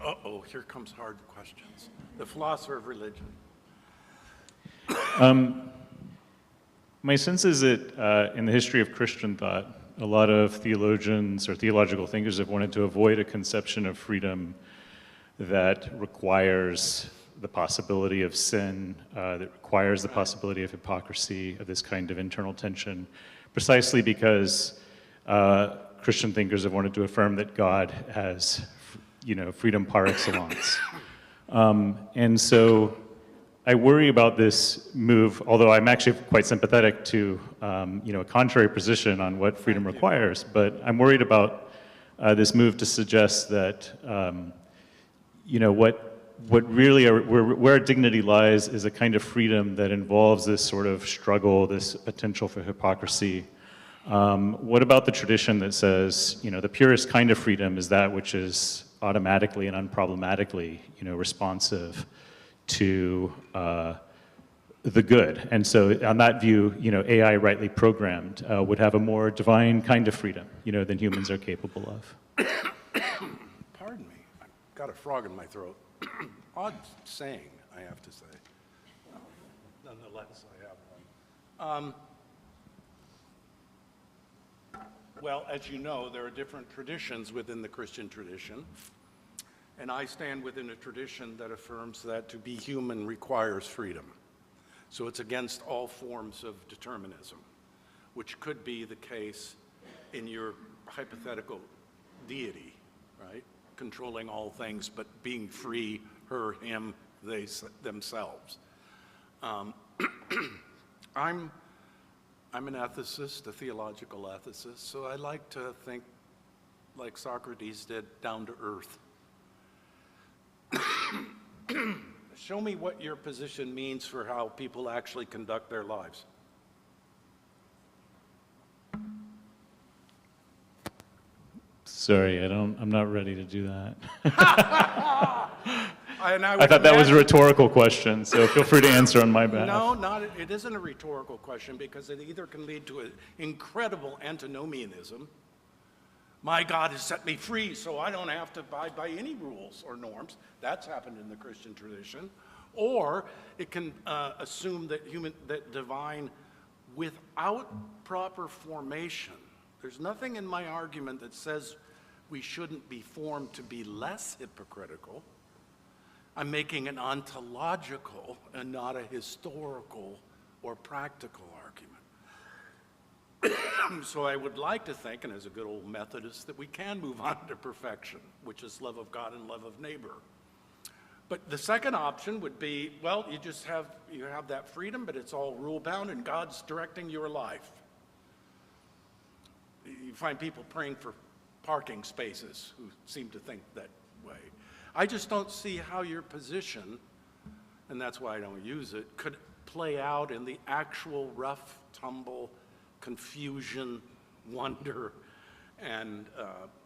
Uh-oh, here comes hard questions. The philosopher of religion. My sense is that in the history of Christian thought, a lot of theologians or theological thinkers have wanted to avoid a conception of freedom that requires the possibility of sin, that requires the possibility of hypocrisy, of this kind of internal tension, precisely because Christian thinkers have wanted to affirm that God has, freedom par excellence. And so I worry about this move, although I'm actually quite sympathetic to a contrary position on what freedom requires, but I'm worried about this move to suggest that what really where dignity lies is a kind of freedom that involves this sort of struggle, this potential for hypocrisy. What about the tradition that says, the purest kind of freedom is that which is automatically and unproblematically, responsive to the good? And so on that view, AI rightly programmed would have a more divine kind of freedom, than humans are capable of. Pardon me, I've got a frog in my throat. Odd saying, I have to say. Nonetheless, I have one. Well, as you know, there are different traditions within the Christian tradition. And I stand within a tradition that affirms that to be human requires freedom. So it's against all forms of determinism, which could be the case in your hypothetical deity, right? Controlling all things, but being free, her, him, they, themselves. I'm an ethicist, a theological ethicist, so I like to think like Socrates did, down to earth. Show me what your position means for how people actually conduct their lives. Sorry, I'm not ready to do that. I thought that was a rhetorical question, so feel free to answer on my behalf. No, it isn't a rhetorical question because it either can lead to an incredible antinomianism. My God has set me free, so I don't have to abide by any rules or norms. That's happened in the Christian tradition. Or it can assume that divine, without proper formation, there's nothing in my argument that says we shouldn't be formed to be less hypocritical. I'm making an ontological and not a historical or practical argument. So I would like to think, and as a good old Methodist, that we can move on to perfection, which is love of God and love of neighbor. But the second option would be, well, you have that freedom, but it's all rule bound, and God's directing your life. You find people praying for parking spaces who seem to think that way. I just don't see how your position, and that's why I don't use it, could play out in the actual rough, tumble, confusion, wonder, and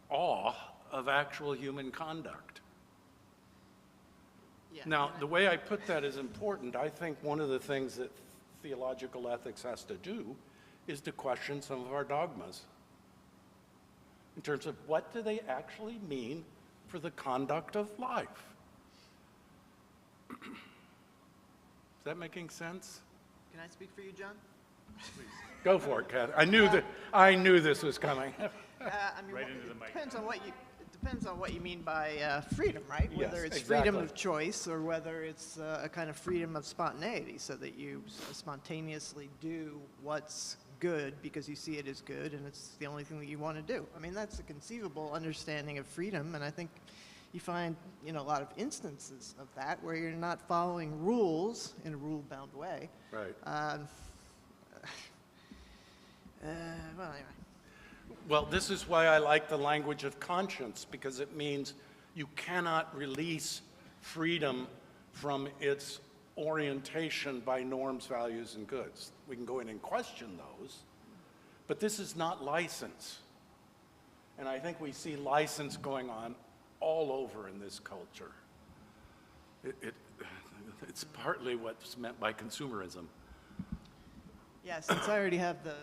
awe of actual human conduct. Yeah. Now, the way I put that is important. I think one of the things that theological ethics has to do is to question some of our dogmas in terms of what do they actually mean for the conduct of life. Is that making sense? Can I speak for you, John? Go for it, Kathryn. I knew this was coming. I mean, Right into the mic. It depends on what you mean by freedom, right? Yes, Whether it's exactly. freedom of choice or whether it's a kind of freedom of spontaneity, so that you spontaneously do what's good because you see it as good and it's the only thing that you want to do. I mean, that's a conceivable understanding of freedom, and I think you find, a lot of instances of that where you're not following rules in a rule-bound way. Right. Well, anyway. Well, this is why I like the language of conscience, because it means you cannot release freedom from its orientation by norms, values, and goods. We can go in and question those, but this is not license. And I think we see license going on all over in this culture. It's partly what's meant by consumerism. Yeah, since I already have the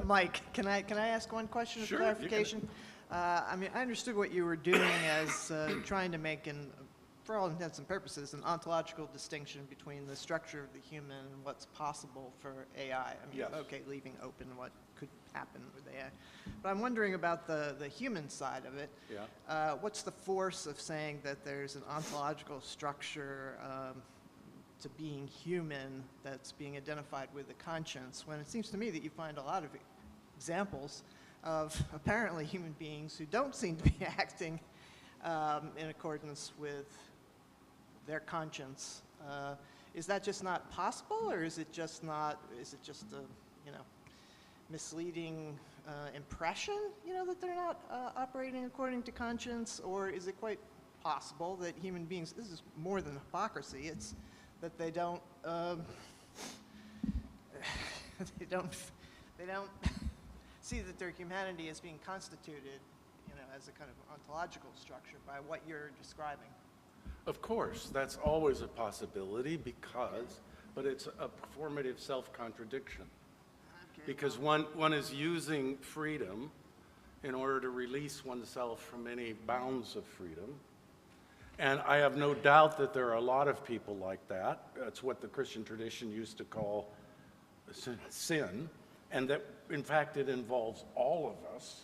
mic, can I ask one question of Sure, clarification? I mean, I understood what you were doing as trying to make, for all intents and purposes, an ontological distinction between the structure of the human and what's possible for AI. I mean, Yes. okay, leaving open what could happen with AI. But I'm wondering about the human side of it. Yeah. What's the force of saying that there's an ontological structure to being human that's being identified with the conscience, when it seems to me that you find a lot of examples of apparently human beings who don't seem to be acting in accordance with their conscience. Is that just not possible, or is it just a misleading impression, that they're not operating according to conscience, or is it quite possible that human beings, this is more than hypocrisy, it's that they don't see that their humanity is being constituted, as a kind of ontological structure by what you're describing. Of course, that's always a possibility but it's a performative self-contradiction. Okay, Because one is using freedom in order to release oneself from any bounds of freedom. And I have no doubt that there are a lot of people like that. That's what the Christian tradition used to call sin, and that, in fact, it involves all of us.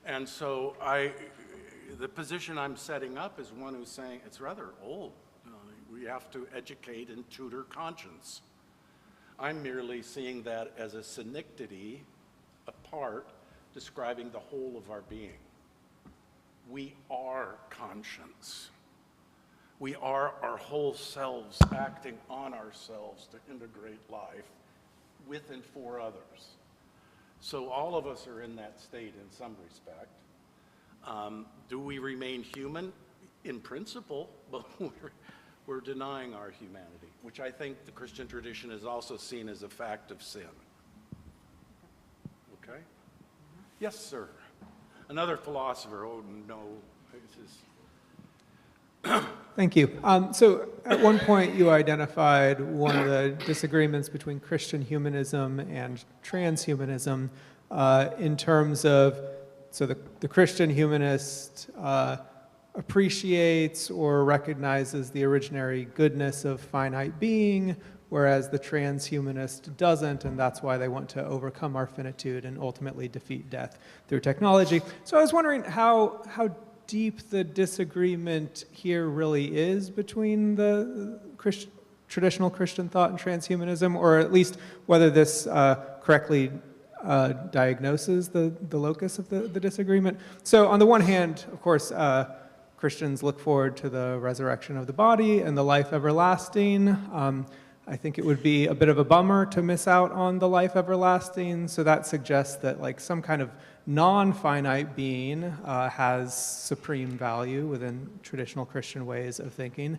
And so the position I'm setting up is one who's saying it's rather old. We have to educate and tutor conscience. I'm merely seeing that as a synecdoche, a part describing the whole of our being. We are conscience. We are our whole selves acting on ourselves to integrate life with and for others. So all of us are in that state in some respect. Do we remain human? In principle, but we're denying our humanity, which I think the Christian tradition is also seen as a fact of sin. Okay? Yes, sir. Another philosopher. Oh, no. Thank you. So at one point you identified one of the disagreements between Christian humanism and transhumanism in terms of, so the Christian humanist appreciates or recognizes the originary goodness of finite being, whereas the transhumanist doesn't, and that's why they want to overcome our finitude and ultimately defeat death through technology. So I was wondering how deep the disagreement here really is between the traditional Christian thought and transhumanism, or at least whether this correctly diagnoses the locus of the disagreement. So on the one hand, of course, Christians look forward to the resurrection of the body and the life everlasting. I think it would be a bit of a bummer to miss out on the life everlasting, so that suggests that like some kind of non-finite being has supreme value within traditional Christian ways of thinking.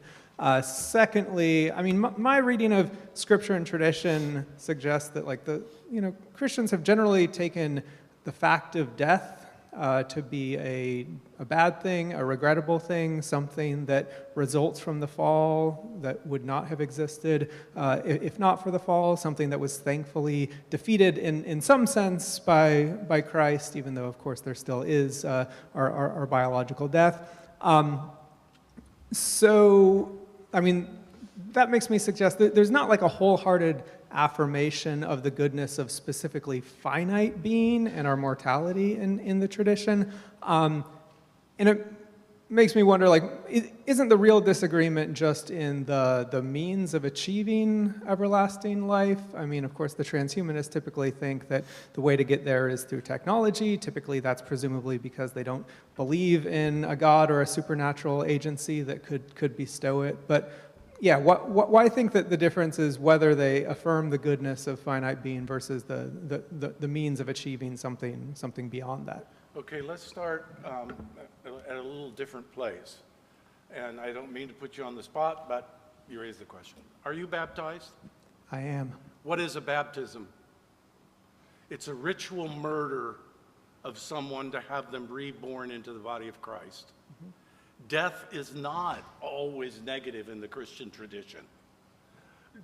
Secondly, I mean, my reading of scripture and tradition suggests that like Christians have generally taken the fact of death to be a bad thing, a regrettable thing, something that results from the fall that would not have existed if not for the fall, something that was thankfully defeated in some sense by Christ, even though, of course, there still is our biological death. So, I mean, that makes me suggest that there's not like a wholehearted affirmation of the goodness of specifically finite being and our mortality in the tradition. And it makes me wonder, like, isn't the real disagreement just in the means of achieving everlasting life? I mean, of course, the transhumanists typically think that the way to get there is through technology. Typically, that's presumably because they don't believe in a God or a supernatural agency that could bestow it. But yeah, why think that the difference is whether they affirm the goodness of finite being versus the means of achieving something beyond that? Okay, let's start at a little different place. And I don't mean to put you on the spot, but you raised the question. Are you baptized? I am. What is a baptism? It's a ritual murder of someone to have them reborn into the body of Christ. Mm-hmm. Death is not always negative in the Christian tradition.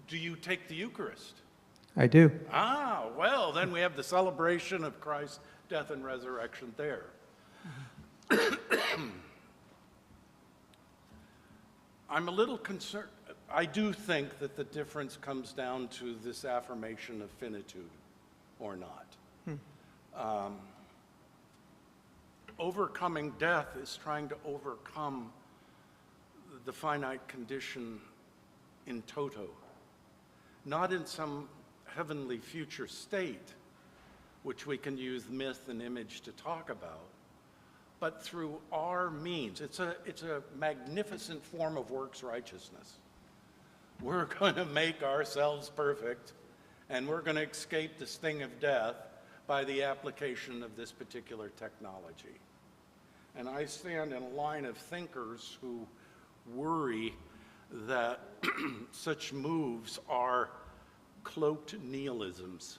Do you take the Eucharist? I do. Ah, well, then we have the celebration of Christ's death and resurrection there. I'm a little concerned. I do think that the difference comes down to this affirmation of finitude or not. Overcoming death is trying to overcome the finite condition in toto, not in some heavenly future state, which we can use myth and image to talk about, but through our means. It's a magnificent form of works righteousness. We're going to make ourselves perfect, and we're going to escape the sting of death by the application of this particular technology. And I stand in a line of thinkers who worry that such moves are cloaked nihilisms.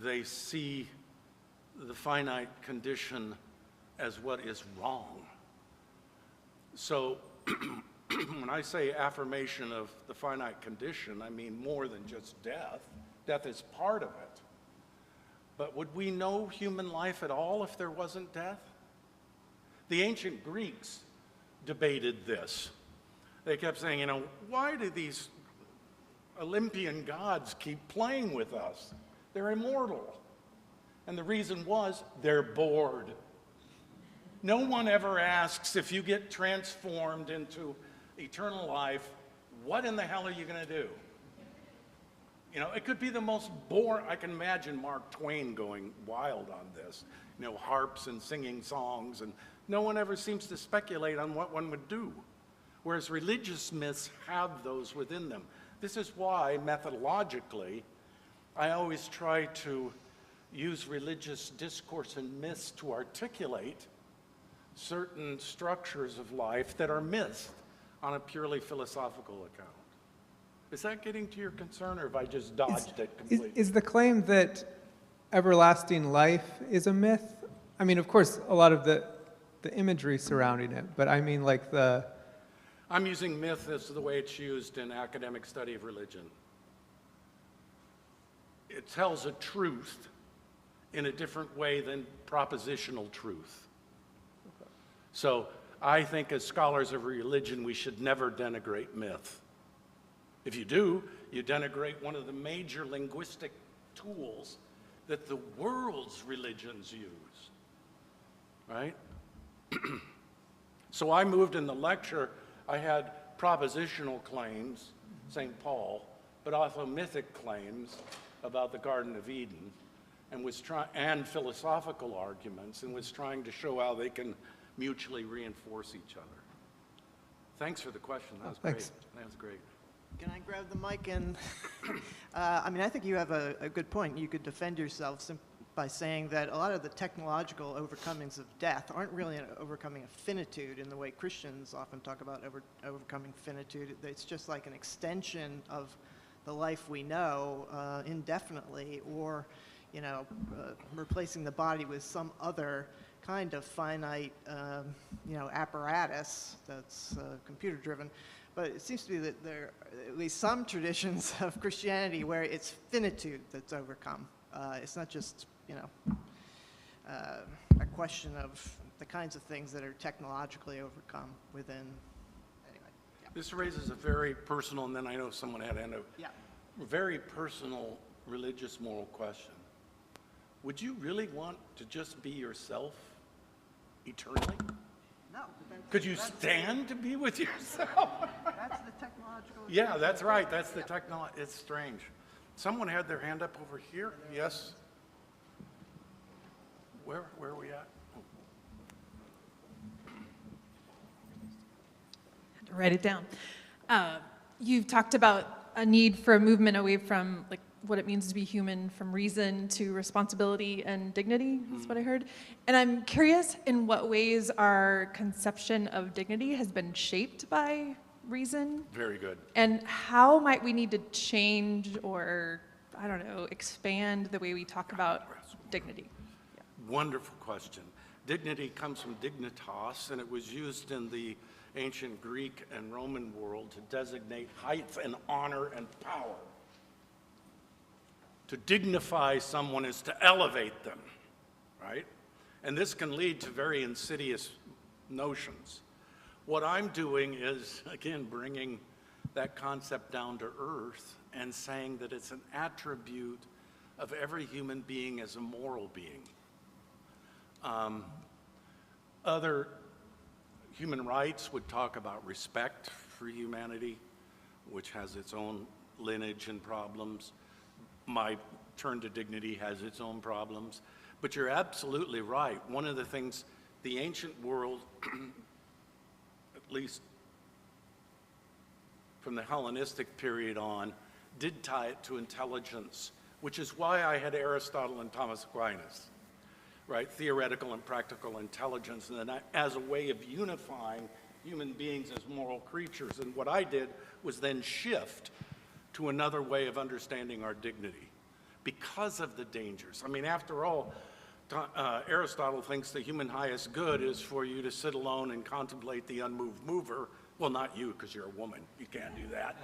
They see the finite condition as what is wrong. So when I say affirmation of the finite condition, I mean more than just death. Death is part of it. But would we know human life at all if there wasn't death? The ancient Greeks debated this. They kept saying, why do these Olympian gods keep playing with us? They're immortal. And the reason was they're bored. No one ever asks, if you get transformed into eternal life, what in the hell are you going to do? It could be the most boring. I can imagine Mark Twain going wild on this, harps and singing songs, and no one ever seems to speculate on what one would do, whereas religious myths have those within them. This is why, methodologically, I always try to use religious discourse and myths to articulate certain structures of life that are missed on a purely philosophical account. Is that getting to your concern, or have I just dodged it completely? Is the claim that everlasting life is a myth? I mean, of course, a lot of the the imagery surrounding it, but I mean like the... I'm using myth as the way it's used in academic study of religion. It tells a truth in a different way than propositional truth. So I think as scholars of religion, we should never denigrate myth. If you do, you denigrate one of the major linguistic tools that the world's religions use, right? So I moved in the lecture, I had propositional claims, St. Paul, but also mythic claims about the Garden of Eden, and philosophical arguments, and was trying to show how they can mutually reinforce each other. Thanks for the question. That was thanks. great. That was great. Can I grab the mic and, I mean, I think you have a good point. You could defend yourself by saying that a lot of the technological overcomings of death aren't really an overcoming of finitude in the way Christians often talk about overcoming finitude. It's just like an extension of the life we know indefinitely, or, you know, replacing the body with some other kind of finite, you know, apparatus that's computer-driven. But it seems to be that there are at least some traditions of Christianity where it's finitude that's overcome. It's not just, you know, a question of the kinds of things that are technologically overcome within. Anyway, yeah. This raises a very personal, and then I know someone had a very personal religious moral question. Would you really want to just be yourself eternally? No. Could you stand to be with yourself? That's the technological. Yeah, that's right. That's the technology. It's strange. Someone had their hand up over here. Yes. Where are we at? Had to write it down. You've talked about a need for a movement away from like what it means to be human, from reason to responsibility and dignity. That's what I heard. And I'm curious in what ways our conception of dignity has been shaped by reason. Very good. And how might we need to change or, I don't know, expand the way we talk about dignity? Yeah. Wonderful question. Dignity comes from dignitas, and it was used in the ancient Greek and Roman world to designate height and honor and power. To dignify someone is to elevate them, right? And this can lead to very insidious notions. What I'm doing is, again, bringing that concept down to earth and saying that it's an attribute of every human being as a moral being. Other human rights would talk about respect for humanity, which has its own lineage and problems. My turn to dignity has its own problems. But you're absolutely right. One of the things the ancient world, at least from the Hellenistic period on, did tie it to intelligence, which is why I had Aristotle and Thomas Aquinas, right? Theoretical and practical intelligence, and then as a way of unifying human beings as moral creatures. And what I did was then shift to another way of understanding our dignity because of the dangers. I mean, after all, Aristotle thinks the human highest good is for you to sit alone and contemplate the unmoved mover. Well, not you, because you're a woman. You can't do that.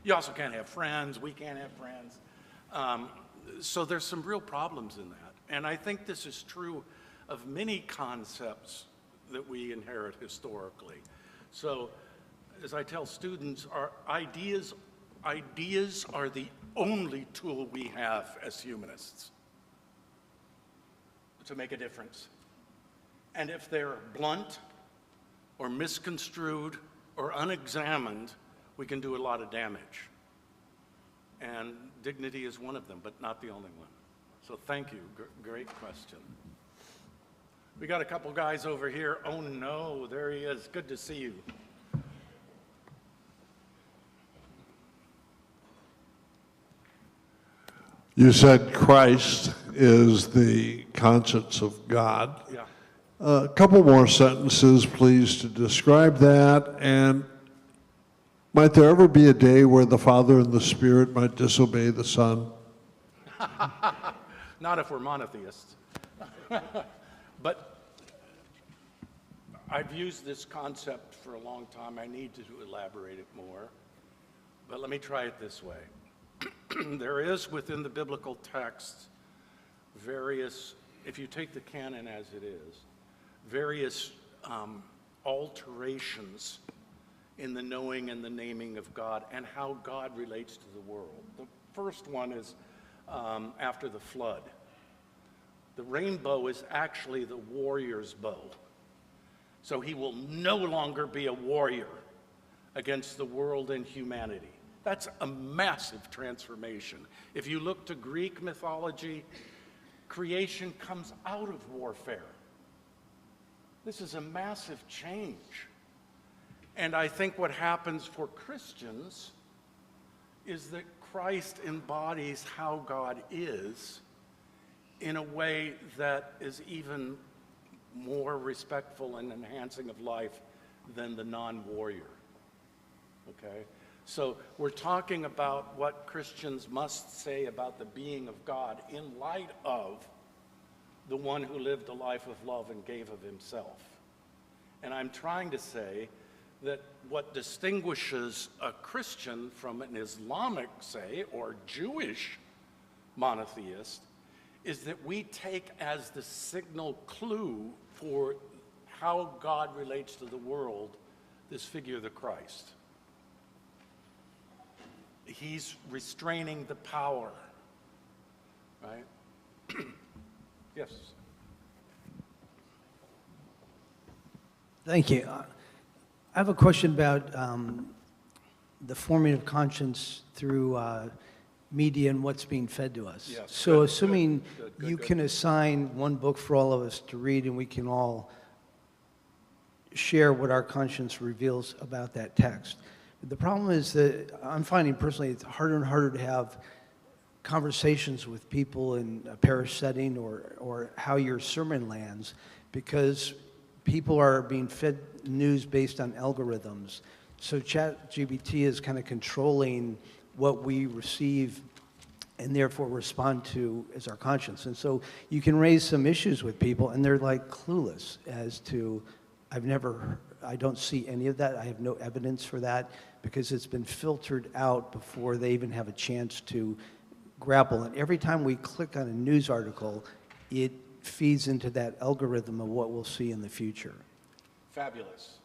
You also can't have friends. We can't have friends. So there's some real problems in that. And I think this is true of many concepts that we inherit historically. So as I tell students, our ideas are the only tool we have as humanists to make a difference. And if they're blunt or misconstrued or unexamined, we can do a lot of damage. And dignity is one of them, but not the only one. So thank you, great question. We got a couple guys over here. Oh no, there he is, good to see you. You said Christ is the conscience of God. Yeah. A couple more sentences, please, to describe that. And might there ever be a day where the Father and the Spirit might disobey the Son? Not if we're monotheists. But I've used this concept for a long time. I need to elaborate it more, but let me try it this way. There is within the biblical text various, if you take the canon as it is, various alterations in the knowing and the naming of God and how God relates to the world. The first one is after the flood. The rainbow is actually the warrior's bow. So he will no longer be a warrior against the world and humanity. That's a massive transformation. If you look to Greek mythology, creation comes out of warfare. This is a massive change. And I think what happens for Christians is that Christ embodies how God is in a way that is even more respectful and enhancing of life than the non-warrior. Okay? So we're talking about what Christians must say about the being of God in light of the one who lived a life of love and gave of himself. And I'm trying to say that what distinguishes a Christian from an Islamic, say, or Jewish monotheist is that we take as the signal clue for how God relates to the world this figure of the Christ. He's restraining the power, right? Yes. Thank you. I have a question about the forming of conscience through media and what's being fed to us. Yes, So good, assuming good, you good. can assign one book for all of us to read and we can all share what our conscience reveals about that text. The problem is that I'm finding personally it's harder and harder to have conversations with people in a parish setting or how your sermon lands because people are being fed news based on algorithms. So ChatGPT is kind of controlling what we receive and therefore respond to as our conscience. And so you can raise some issues with people and they're like clueless as to, I don't see any of that. I have no evidence for that because it's been filtered out before they even have a chance to grapple. And every time we click on a news article, it feeds into that algorithm of what we'll see in the future. Fabulous.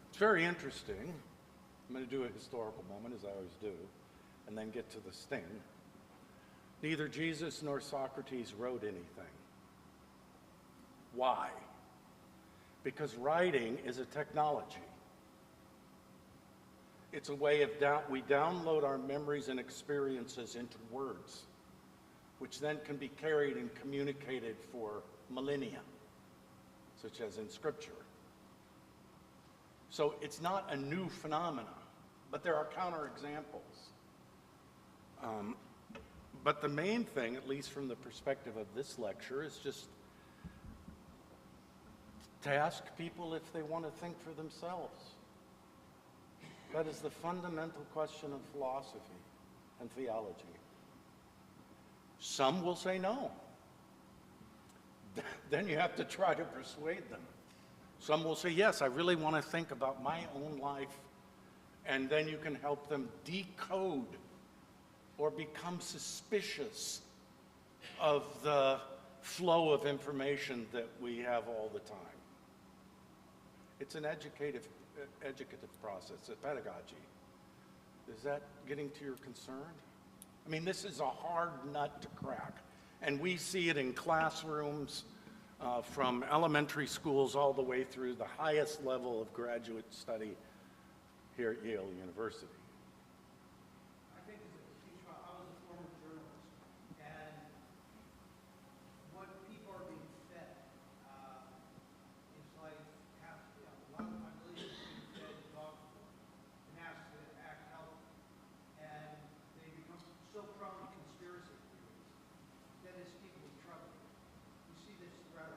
It's very interesting. I'm going to do a historical moment, as I always do, and then get to the sting. Neither Jesus nor Socrates wrote anything. Why? Because writing is a technology. It's a way of we download our memories and experiences into words, which then can be carried and communicated for millennia, such as in Scripture. So it's not a new phenomenon, but there are counterexamples. But the main thing, at least from the perspective of this lecture, is just to ask people if they want to think for themselves. That is the fundamental question of philosophy and theology. Some will say no. Then you have to try to persuade them. Some will say, yes, I really want to think about my own life, and then you can help them decode or become suspicious of the flow of information that we have all the time. It's an educative process, a pedagogy. Is that getting to your concern? I mean, this is a hard nut to crack, and we see it in classrooms from elementary schools all the way through the highest level of graduate study here at Yale University. I think as a teacher, I was a former journalist, and what people are being fed is like a lot of my belief is being fed dog food and asked to act healthy, and they become so prone to conspiracy theories that it's deeply troubling. We see this throughout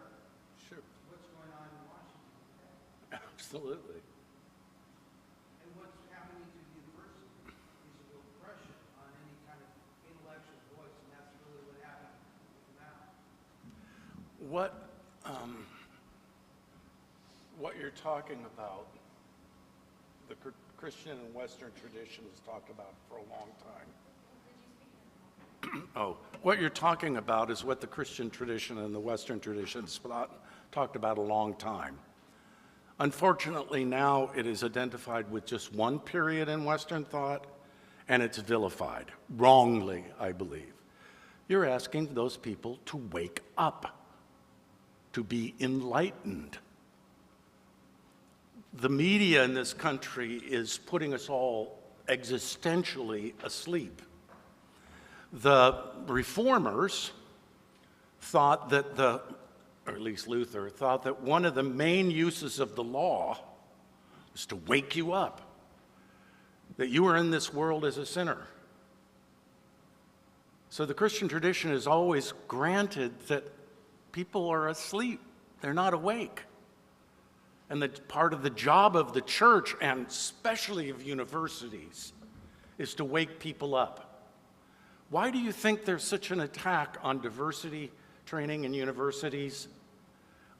what's going on in Washington today. Absolutely. And what's happening to the university is a repression on any kind of intellectual voice, and that's really what happened with Mao. what you're talking about, the Christian and Western tradition has talked about for a long time. Oh, what you're talking about is what the Christian tradition and the Western tradition has talked about a long time. Unfortunately, now it is identified with just one period in Western thought, and it's vilified, wrongly, I believe. You're asking those people to wake up, to be enlightened. The media in this country is putting us all existentially asleep. The reformers thought that or at least Luther, thought that one of the main uses of the law was to wake you up, that you were in this world as a sinner. So the Christian tradition has always granted that people are asleep, they're not awake. And that part of the job of the church, and especially of universities, is to wake people up. Why do you think there's such an attack on diversity training in universities,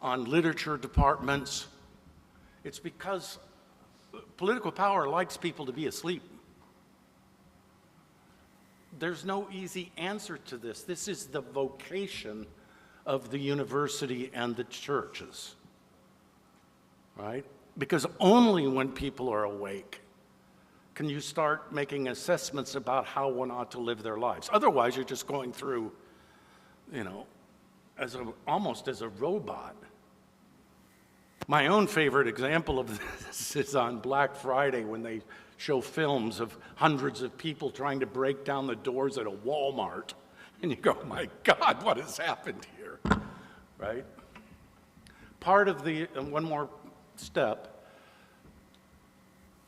on literature departments? It's because political power likes people to be asleep. There's no easy answer to this. This is the vocation of the university and the churches, right? Because only when people are awake can you start making assessments about how one ought to live their lives. Otherwise, you're just going through, almost as a robot. My own favorite example of this is on Black Friday when they show films of hundreds of people trying to break down the doors at a Walmart. And you go, my God, what has happened here, right? Part of and one more step,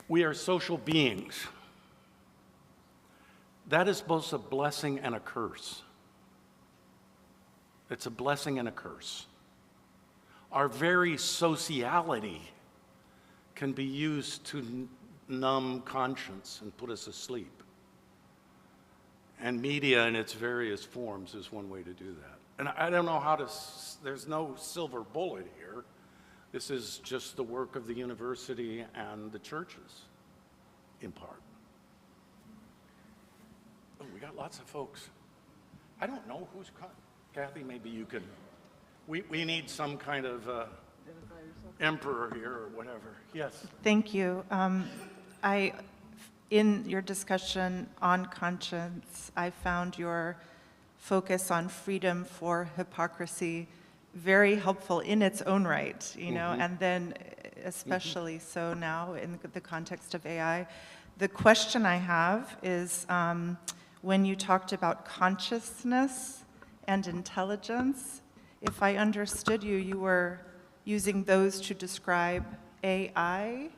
we are social beings. That is both a blessing and a curse. It's a blessing and a curse. Our very sociality can be used to numb conscience and put us asleep. And media in its various forms is one way to do that. And I don't know there's no silver bullet here. This is just the work of the university and the churches, in part. Oh, we got lots of folks. I don't know who's Kathy, maybe you can. We need some kind of emperor here or whatever. Yes. Thank you. In your discussion on conscience, I found your focus on freedom for hypocrisy very helpful in its own right, and then especially so now in the context of AI. The question I have is when you talked about consciousness and intelligence, if I understood you, you were using those to describe AI,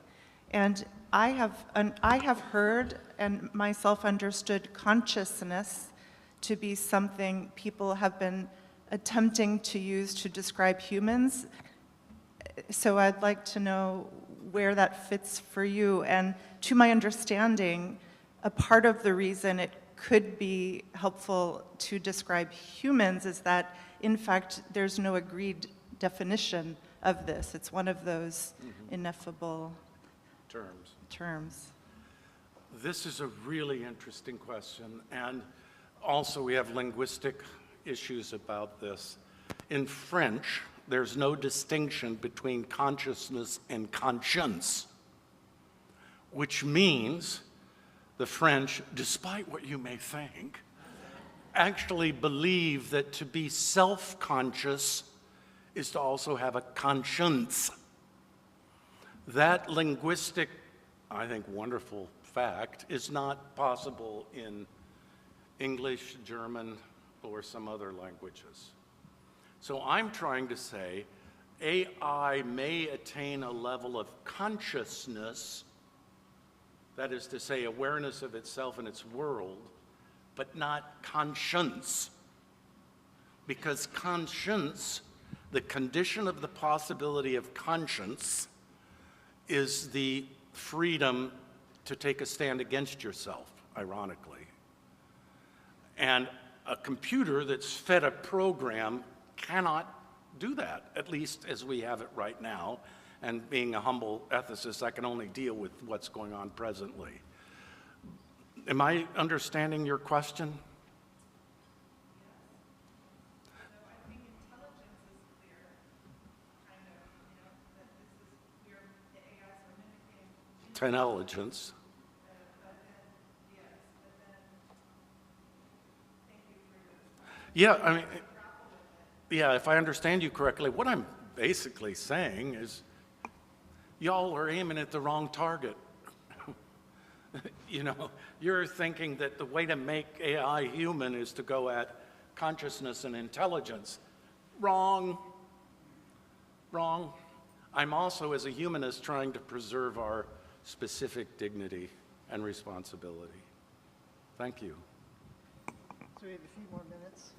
and I have heard and myself understood consciousness to be something people have been attempting to use to describe humans. So I'd like to know where that fits for you. And to my understanding, a part of the reason it could be helpful to describe humans is that, in fact, there's no agreed definition of this. It's one of those ineffable terms. This is a really interesting question, and also we have linguistic issues about this. In French, there's no distinction between consciousness and conscience, which means the French, despite what you may think, actually believe that to be self-conscious is to also have a conscience. That linguistic, I think, wonderful fact is not possible in English, German, or some other languages. So I'm trying to say AI may attain a level of consciousness, that is to say, awareness of itself and its world, but not conscience. Because conscience, the condition of the possibility of conscience, is the freedom to take a stand against yourself, ironically. And a computer that's fed a program cannot do that, at least as we have it right now. And being a humble ethicist, I can only deal with what's going on presently. Am I understanding your question? Intelligence. Yeah, I mean, yeah, if I understand you correctly, what I'm basically saying is y'all are aiming at the wrong target. You know, you're thinking that the way to make AI human is to go at consciousness and intelligence. Wrong. Wrong. I'm also, as a humanist, trying to preserve our specific dignity and responsibility. Thank you. So we have a few more minutes.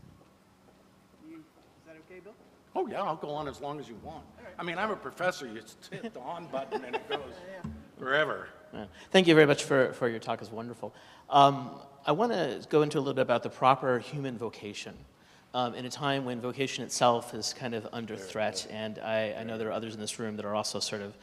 Is that okay, Bill? Oh, yeah, I'll go on as long as you want. I mean, I'm a professor. You just hit the on button and it goes wherever. Yeah. Thank you very much for your talk. It's wonderful. I want to go into a little bit about the proper human vocation in a time when vocation itself is kind of under threat. And I know there are others in this room that are also sort of,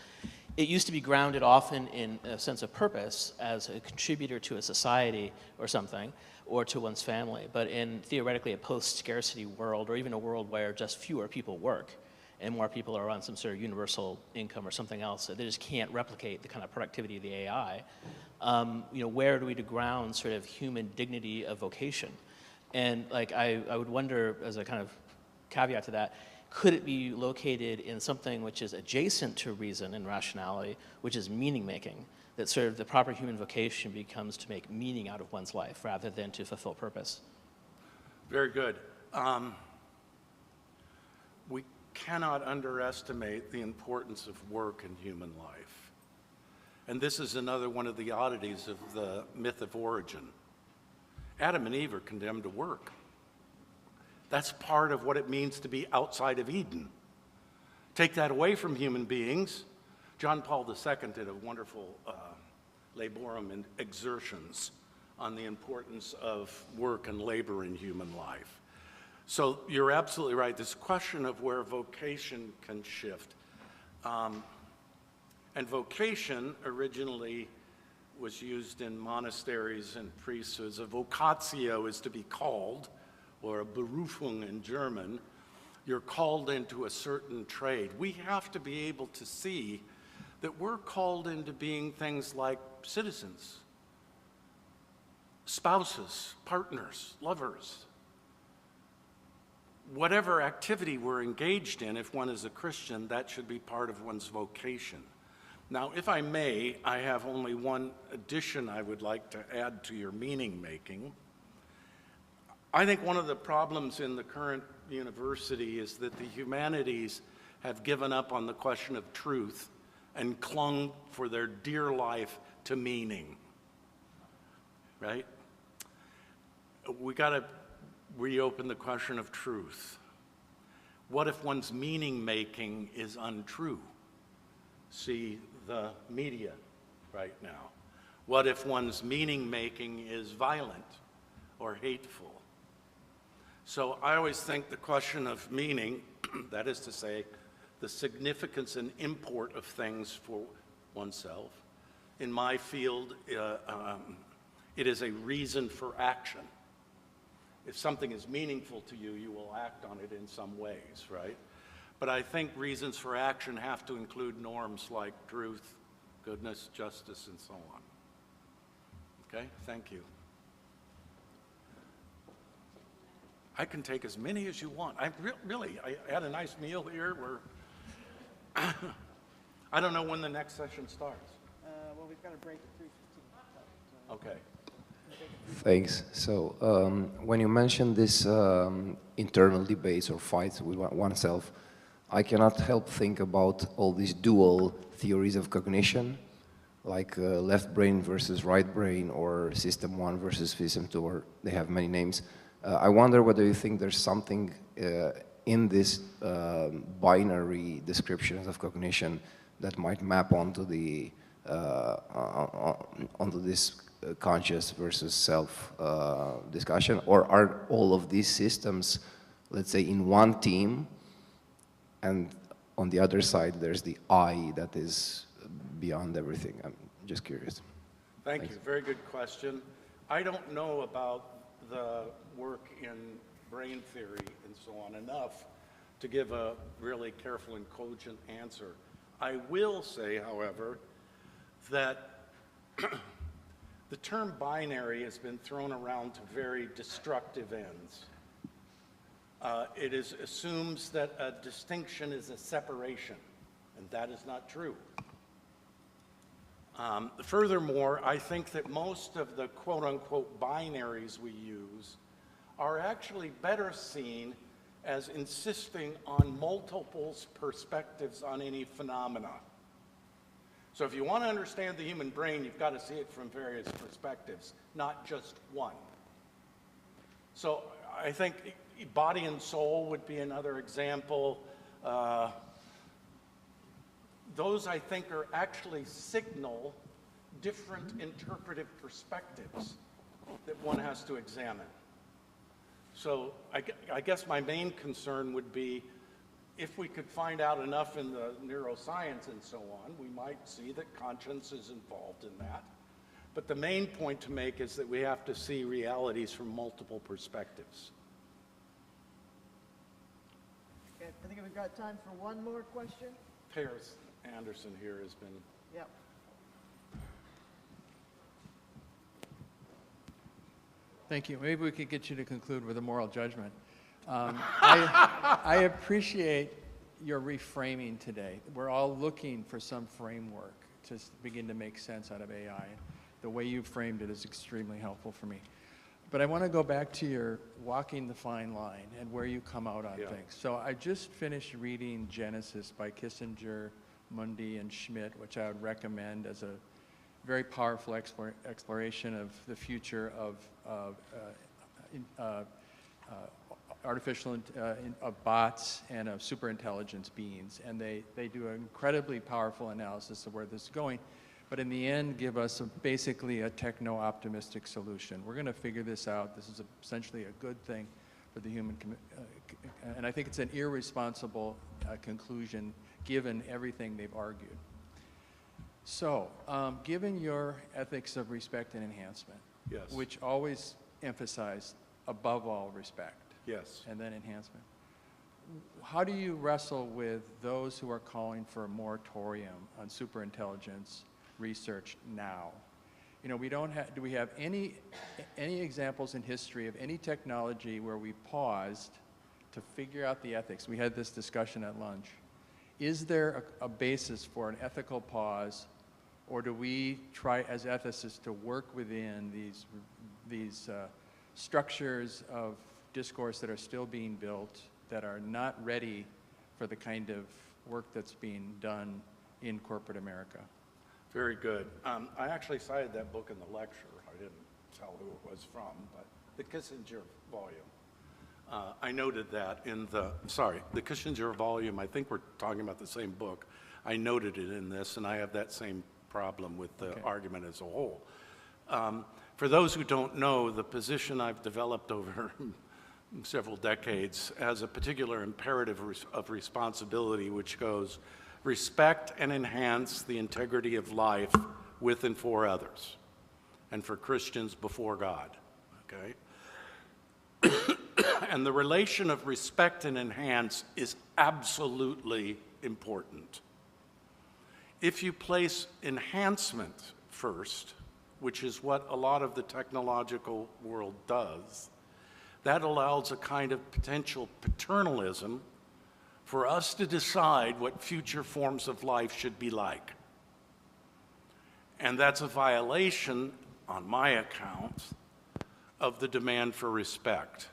it used to be grounded often in a sense of purpose as a contributor to a society or something, or to one's family. But in theoretically a post-scarcity world, or even a world where just fewer people work, and more people are on some sort of universal income or something else, they just can't replicate the kind of productivity of the AI. You know, where do we ground sort of human dignity of vocation? And like, I would wonder, as a kind of caveat to that, could it be located in something which is adjacent to reason and rationality, which is meaning making, that sort of the proper human vocation becomes to make meaning out of one's life rather than to fulfill purpose? Very good. We cannot underestimate the importance of work in human life. And this is another one of the oddities of the myth of origin. Adam and Eve are condemned to work. That's part of what it means to be outside of Eden. Take that away from human beings. John Paul II did a wonderful laborum and exertions on the importance of work and labor in human life. So you're absolutely right. This question of where vocation can shift. And vocation originally was used in monasteries and priesthoods. A vocatio is to be called, or a Berufung in German. You're called into a certain trade. We have to be able to see that we're called into being things like citizens, spouses, partners, lovers. Whatever activity we're engaged in, if one is a Christian, that should be part of one's vocation. Now, if I may, I have only one addition I would like to add to your meaning making. I think one of the problems in the current university is that the humanities have given up on the question of truth and clung for their dear life to meaning, right? We got to reopen the question of truth. What if one's meaning making is untrue? See the media right now. What if one's meaning making is violent or hateful? So I always think the question of meaning, that is to say, the significance and import of things for oneself. In my field, it is a reason for action. If something is meaningful to you, you will act on it in some ways, right? But I think reasons for action have to include norms like truth, goodness, justice, and so on. Okay, thank you. I can take as many as you want. I had a nice meal here. I don't know when the next session starts. Well, we've got a break at 3:15. Okay. Thanks. So when you mentioned this internal debates or fights with oneself, I cannot help think about all these dual theories of cognition, like left brain versus right brain, or system 1 versus system 2, or they have many names. I wonder whether you think there's something in this binary descriptions of cognition that might map onto the onto this conscious versus self discussion, or are all of these systems, let's say, in one team, and on the other side, there's the I that is beyond everything. I'm just curious. Thank you. Very good question. I don't know about the work in brain theory and so on enough to give a really careful and cogent answer. I will say, however, that the term binary has been thrown around to very destructive ends. It assumes that a distinction is a separation, and that is not true. Furthermore, I think that most of the quote-unquote binaries we use are actually better seen as insisting on multiple perspectives on any phenomena. So if you want to understand the human brain, you've got to see it from various perspectives, not just one. So I think body and soul would be another example. Those, I think, are actually signal different interpretive perspectives that one has to examine. So I guess my main concern would be if we could find out enough in the neuroscience and so on, we might see that conscience is involved in that. But the main point to make is that we have to see realities from multiple perspectives. Okay, I think we've got time for one more question. Pears Anderson here has been. Yep. Thank you. Maybe we could get you to conclude with a moral judgment. I appreciate your reframing today. We're all looking for some framework to begin to make sense out of AI. The way you framed it is extremely helpful for me. But I want to go back to your walking the fine line and where you come out on things. So I just finished reading Genesis by Kissinger, Mundy, and Schmidt, which I would recommend as a very powerful exploration of the future of of bots and of superintelligence beings. And they do an incredibly powerful analysis of where this is going, but in the end give us basically a techno-optimistic solution. We're going to figure this out. This is essentially a good thing for the human and I think it's an irresponsible conclusion given everything they've argued. So, given your ethics of respect and enhancement, Yes. which always emphasize above all respect, Yes. and then enhancement, how do you wrestle with those who are calling for a moratorium on superintelligence research now? You know, do we have any examples in history of any technology where we paused to figure out the ethics? We had this discussion at lunch. Is there a basis for an ethical pause, or do we try as ethicists to work within these structures of discourse that are still being built, that are not ready for the kind of work that's being done in corporate America? Very good. I actually cited that book in the lecture. I didn't tell who it was from, but the Kissinger volume. I noted that in the Kissinger volume, I think we're talking about the same book. I noted it in this, and I have that same problem with the argument as a whole. For those who don't know, the position I've developed over several decades has a particular imperative of responsibility, which goes, respect and enhance the integrity of life with and for others, and for Christians before God, okay? And the relation of respect and enhance is absolutely important. If you place enhancement first, which is what a lot of the technological world does, that allows a kind of potential paternalism for us to decide what future forms of life should be like. And that's a violation, on my account, of the demand for respect.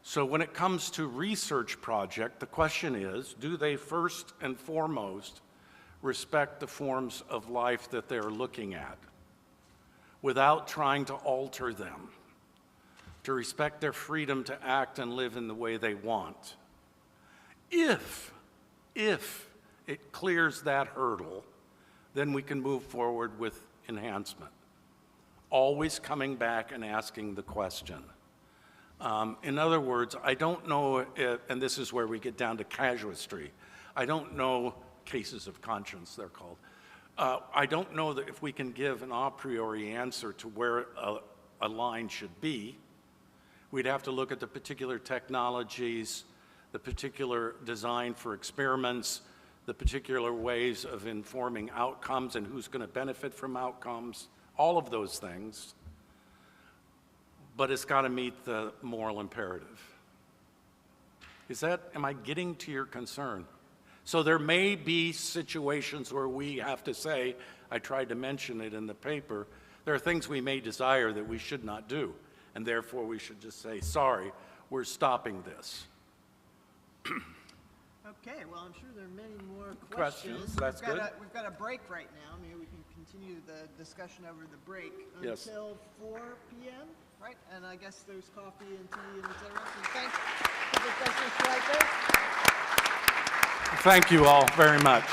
So when it comes to research project, the question is, do they first and foremost respect the forms of life that they're looking at without trying to alter them, to respect their freedom to act and live in the way they want? If it clears that hurdle, then we can move forward with enhancement. Always coming back and asking the question, In other words, I don't know, and this is where we get down to casuistry, I don't know cases of conscience, they're called. I don't know that if we can give an a priori answer to where a line should be. We'd have to look at the particular technologies, the particular design for experiments, the particular ways of informing outcomes and who's going to benefit from outcomes, all of those things. But it's got to meet the moral imperative. Am I getting to your concern? So there may be situations where we have to say, I tried to mention it in the paper, there are things we may desire that we should not do, and therefore we should just say, sorry, we're stopping this. Okay, well, I'm sure there are many more Questions, that's good. We've got a break right now. Maybe we can continue the discussion over the break Yes. until 4 p.m., right? And I guess there's coffee and tea and et cetera. So thanks to Professor Schweiker. Thank you all very much.